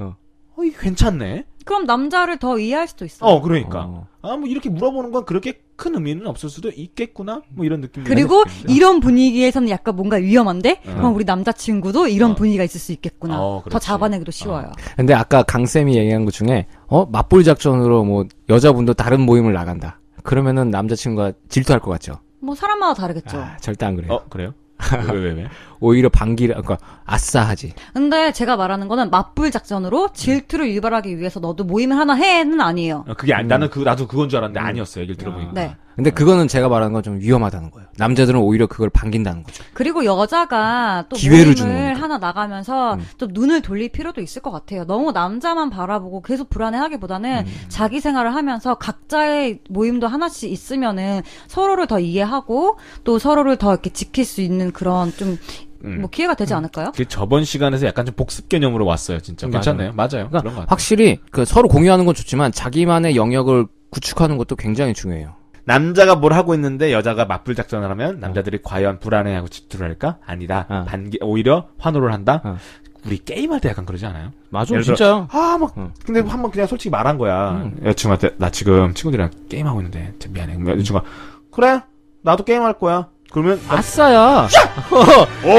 이게 괜찮네. 그럼 남자를 더 이해할 수도 있어요. 그러니까. 뭐 이렇게 물어보는 건 그렇게 큰 의미는 없을 수도 있겠구나. 뭐 이런 느낌이. 그리고 이런 분위기에서는 약간 뭔가 위험한데, 그럼 우리 남자친구도 이런 분위기가 있을 수 있겠구나. 더 잡아내기도 쉬워요. 근데 아까 강쌤이 얘기한 것 중에, 맞불 작전으로 뭐 여자분도 다른 모임을 나간다. 그러면은 남자친구가 질투할 것 같죠? 뭐 사람마다 다르겠죠. 절대 안 그래요. 그래요? 왜? 오히려 그러니까 아싸하지. 근데 제가 말하는 거는 맞불 작전으로 질투를 유발하기 위해서 너도 모임을 하나 해는 아니에요. 그게 나도 그건 줄 알았는데 아니었어요. 얘기를 들어보니까. 네. 근데 그거는 제가 말하는 건 좀 위험하다는 거예요. 남자들은 오히려 그걸 반긴다는 거죠. 그리고 여자가 또 기회를 주는 모임을 거니까. 하나 나가면서 좀 눈을 돌릴 필요도 있을 것 같아요. 너무 남자만 바라보고 계속 불안해하기보다는 자기 생활을 하면서 각자의 모임도 하나씩 있으면은 서로를 더 이해하고 또 서로를 더 이렇게 지킬 수 있는 그런 좀 뭐 기회가 되지 않을까요? 그 저번 시간에서 약간 좀 복습 개념으로 왔어요, 진짜. 괜찮네요. 맞아요. 그러니까 그런 것 같아요. 확실히 서로 공유하는 건 좋지만 자기만의 영역을 구축하는 것도 굉장히 중요해요. 남자가 뭘 하고 있는데 여자가 맞불 작전을 하면 남자들이 과연 불안해하고 질투를 할까? 아니다. 오히려 환호를 한다. 우리 게임할 때 약간 그러지 않아요? 맞아, 진짜요. 근데 한번 그냥 솔직히 말한 거야. 여자친구한테 나 지금 친구들이랑 게임하고 있는데 미안해. 여자친구가 그래 나도 게임할 거야. 그러면 아싸야.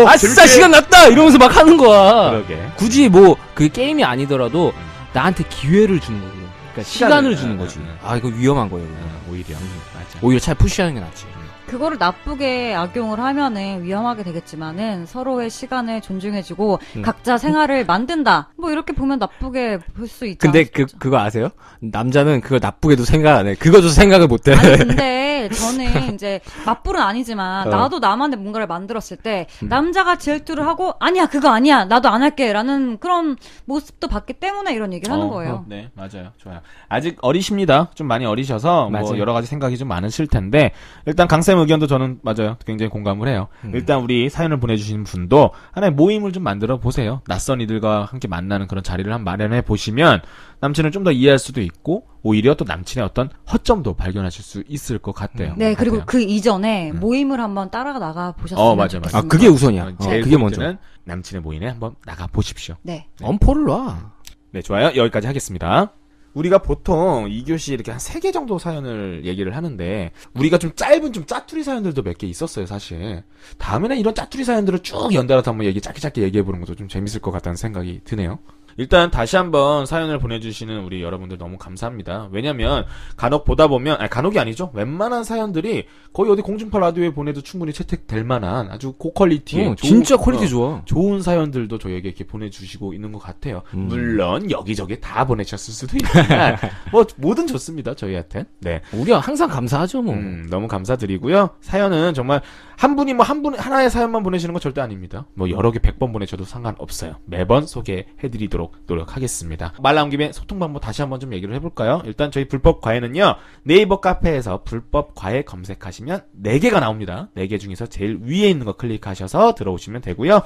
아싸 재밌게. 시간 났다 이러면서 막 하는 거야. 그러게. 굳이 뭐 그 게임이 아니더라도 나한테 기회를 주는 거고. 그러니까 시간을 주는 거지. 이거 위험한 거예요. 오히려. 맞아. 오히려 차라리 푸시하는 게 낫지. 그거를 나쁘게 악용을 하면은 위험하게 되겠지만은 서로의 시간을 존중해주고 각자 생활을 만든다. 뭐 이렇게 보면 나쁘게 볼 수 있죠. 근데 그거 아세요? 남자는 그걸 나쁘게도 생각 안 해. 그거도 생각을 못 해. 아니 근데 저는 이제 맞불은 아니지만 나도 나만의 뭔가를 만들었을 때 남자가 질투를 하고 아니야 그거 아니야 나도 안 할게라는 그런 모습도 봤기 때문에 이런 얘기를 하는 거예요. 네 맞아요. 좋아요. 아직 어리십니다. 좀 많이 어리셔서 뭐 맞아요. 여러 가지 생각이 좀 많으실 텐데 일단 강쌤 의견도 저는 맞아요. 굉장히 공감을 해요. 일단 우리 사연을 보내주신 분도 하나의 모임을 좀 만들어 보세요. 낯선 이들과 함께 만나는 그런 자리를 한번 마련해 보시면 남친을 좀 더 이해할 수도 있고 오히려 또 남친의 어떤 허점도 발견하실 수 있을 것 같아요. 네 그리고 그 이전에 모임을 한번 따라 나가 보셨으면 맞아. 좋겠습니다. 그게 우선이야. 제일 그게 먼저는 먼저. 남친의 모임에 한번 나가 보십시오. 네. 엄포를 놔. 네, 좋아요. 여기까지 하겠습니다. 우리가 보통 2교시 이렇게 한 3개 정도 사연을 얘기를 하는데 우리가 좀 짧은 좀 짜투리 사연들도 몇 개 있었어요, 사실. 다음에는 이런 짜투리 사연들을 쭉 연달아서 한번 짧게 얘기해보는 것도 좀 재밌을 것 같다는 생각이 드네요. 일단 다시 한번 사연을 보내주시는 우리 여러분들 너무 감사합니다. 왜냐면 간혹 보다 보면 간혹이 아니죠. 웬만한 사연들이 거의 어디 공중파 라디오에 보내도 충분히 채택될 만한 아주 고퀄리티의 진짜 퀄리티 좋아. 좋은 사연들도 저희에게 이렇게 보내주시고 있는 것 같아요. 물론 여기저기 다 보내셨을 수도 있지만 뭐 뭐든 좋습니다. 저희한테. 네. 우리가 항상 감사하죠 뭐. 너무 감사드리고요. 사연은 정말 한 분이 뭐 하나의 사연만 보내시는 건 절대 아닙니다. 뭐 여러 개 100번 보내셔도 상관없어요. 매번 소개해드리도록 노력하겠습니다. 말 나온 김에 소통 방법 다시 한번 좀 얘기를 해볼까요? 일단 저희 불법 과외는요. 네이버 카페에서 불법 과외 검색하시면 4개가 나옵니다. 4개 중에서 제일 위에 있는 거 클릭하셔서 들어오시면 되고요.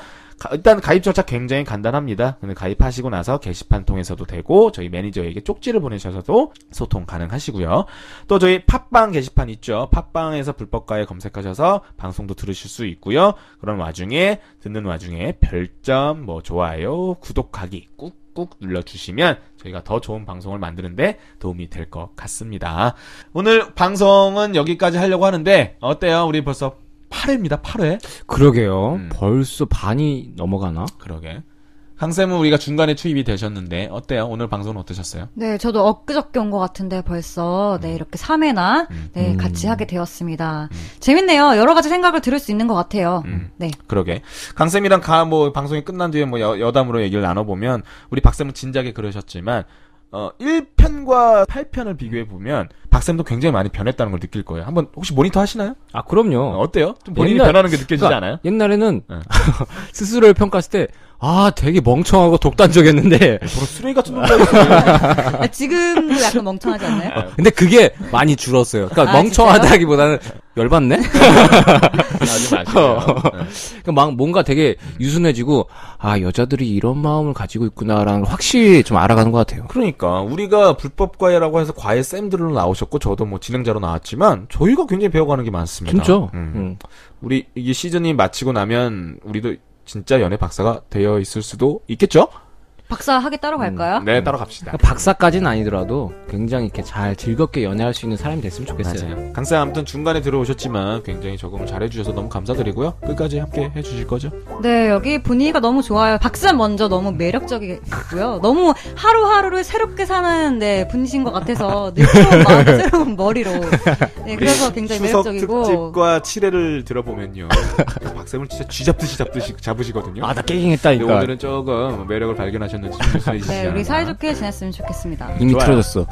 일단 가입 절차 굉장히 간단합니다. 근데 가입하시고 나서 게시판 통해서도 되고 저희 매니저에게 쪽지를 보내셔서도 소통 가능하시고요. 또 저희 팟빵 게시판 있죠. 팟빵에서 불법과외 검색하셔서 방송도 들으실 수 있고요. 그런 와중에 듣는 와중에 별점, 뭐 좋아요, 구독하기 꾹꾹 눌러주시면 저희가 더 좋은 방송을 만드는데 도움이 될 것 같습니다. 오늘 방송은 여기까지 하려고 하는데 어때요? 우리 벌써 8회입니다. 8회. 그러게요. 벌써 반이 넘어가나? 그러게. 강쌤은 우리가 중간에 투입이 되셨는데 어때요? 오늘 방송은 어떠셨어요? 네, 저도 엊그저께 온 것 같은데 벌써 이렇게 3회나 같이 하게 되었습니다. 재밌네요. 여러 가지 생각을 들을 수 있는 것 같아요. 네. 그러게. 강쌤이랑 뭐 방송이 끝난 뒤에 뭐 여담으로 얘기를 나눠보면 우리 박쌤은 진작에 그러셨지만 1편과 8편을 비교해보면 박쌤도 굉장히 많이 변했다는 걸 느낄 거예요. 한번 혹시 모니터 하시나요? 아, 그럼요. 어때요? 좀 본인이 변하는 게 느껴지지 그러니까 않아요? 옛날에는 스스로를 평가했을 때 되게 멍청하고 독단적이었는데 서로 쓰레기 같은 놈이라고 했어요. 지금도 약간 멍청하지 않나요? 근데 그게 많이 줄었어요. 그러니까 멍청하다기보다는 열받네? 하지 마시고요. 그러니까 막 뭔가 되게 유순해지고 여자들이 이런 마음을 가지고 있구나라는 걸 확실히 좀 알아가는 것 같아요. 그러니까 우리가 불법 과외라고 해서 과외 쌤들로 나오셨고 저도 뭐 진행자로 나왔지만 저희가 굉장히 배워가는 게 많습니다. 진짜. 우리 이게 시즌이 마치고 나면 우리도 진짜 연애 박사가 되어 있을 수도 있겠죠? 박사 학위 따러 갈까요? 네, 따라갑시다. 그러니까 박사까지는 아니더라도 굉장히 이렇게 잘 즐겁게 연애할 수 있는 사람이 됐으면 좋겠어요. 맞아요. 강쌤 아무튼 중간에 들어오셨지만 굉장히 적응을 잘해주셔서 너무 감사드리고요. 끝까지 함께 해주실 거죠? 네, 여기 분위기가 너무 좋아요. 박쌤 먼저 너무 매력적이고요. 너무 하루하루를 새롭게 사는 분이신 것 같아서 늘 새로운 마음, 새로운 머리로. 네, 그래서 굉장히 추석 매력적이고. 특집과 7회를 들어보면요. 박쌤을 진짜 잡으시거든요. 나 깨갱했다니까. 오늘은 조금 매력을 발견하셨는지 좀 유순해지시지 네, 우리 않았나. 사이좋게 지냈으면 좋겠습니다. 이미 좋아요. 틀어졌어.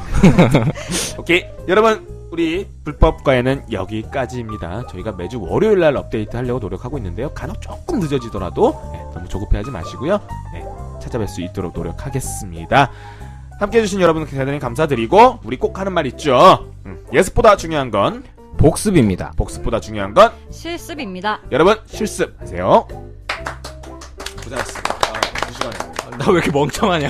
오케이. 여러분, 우리 불법과외는 여기까지입니다. 저희가 매주 월요일날 업데이트 하려고 노력하고 있는데요. 간혹 조금 늦어지더라도 너무 조급해하지 마시고요. 찾아뵐 수 있도록 노력하겠습니다. 함께 해주신 여러분께 대단히 감사드리고 우리 꼭 하는 말 있죠. 예습보다 중요한 건 복습입니다. 복습보다 중요한 건 실습입니다. 여러분 실습하세요. 고생하셨습니다. 2시간에 나 왜 이렇게 멍청하냐.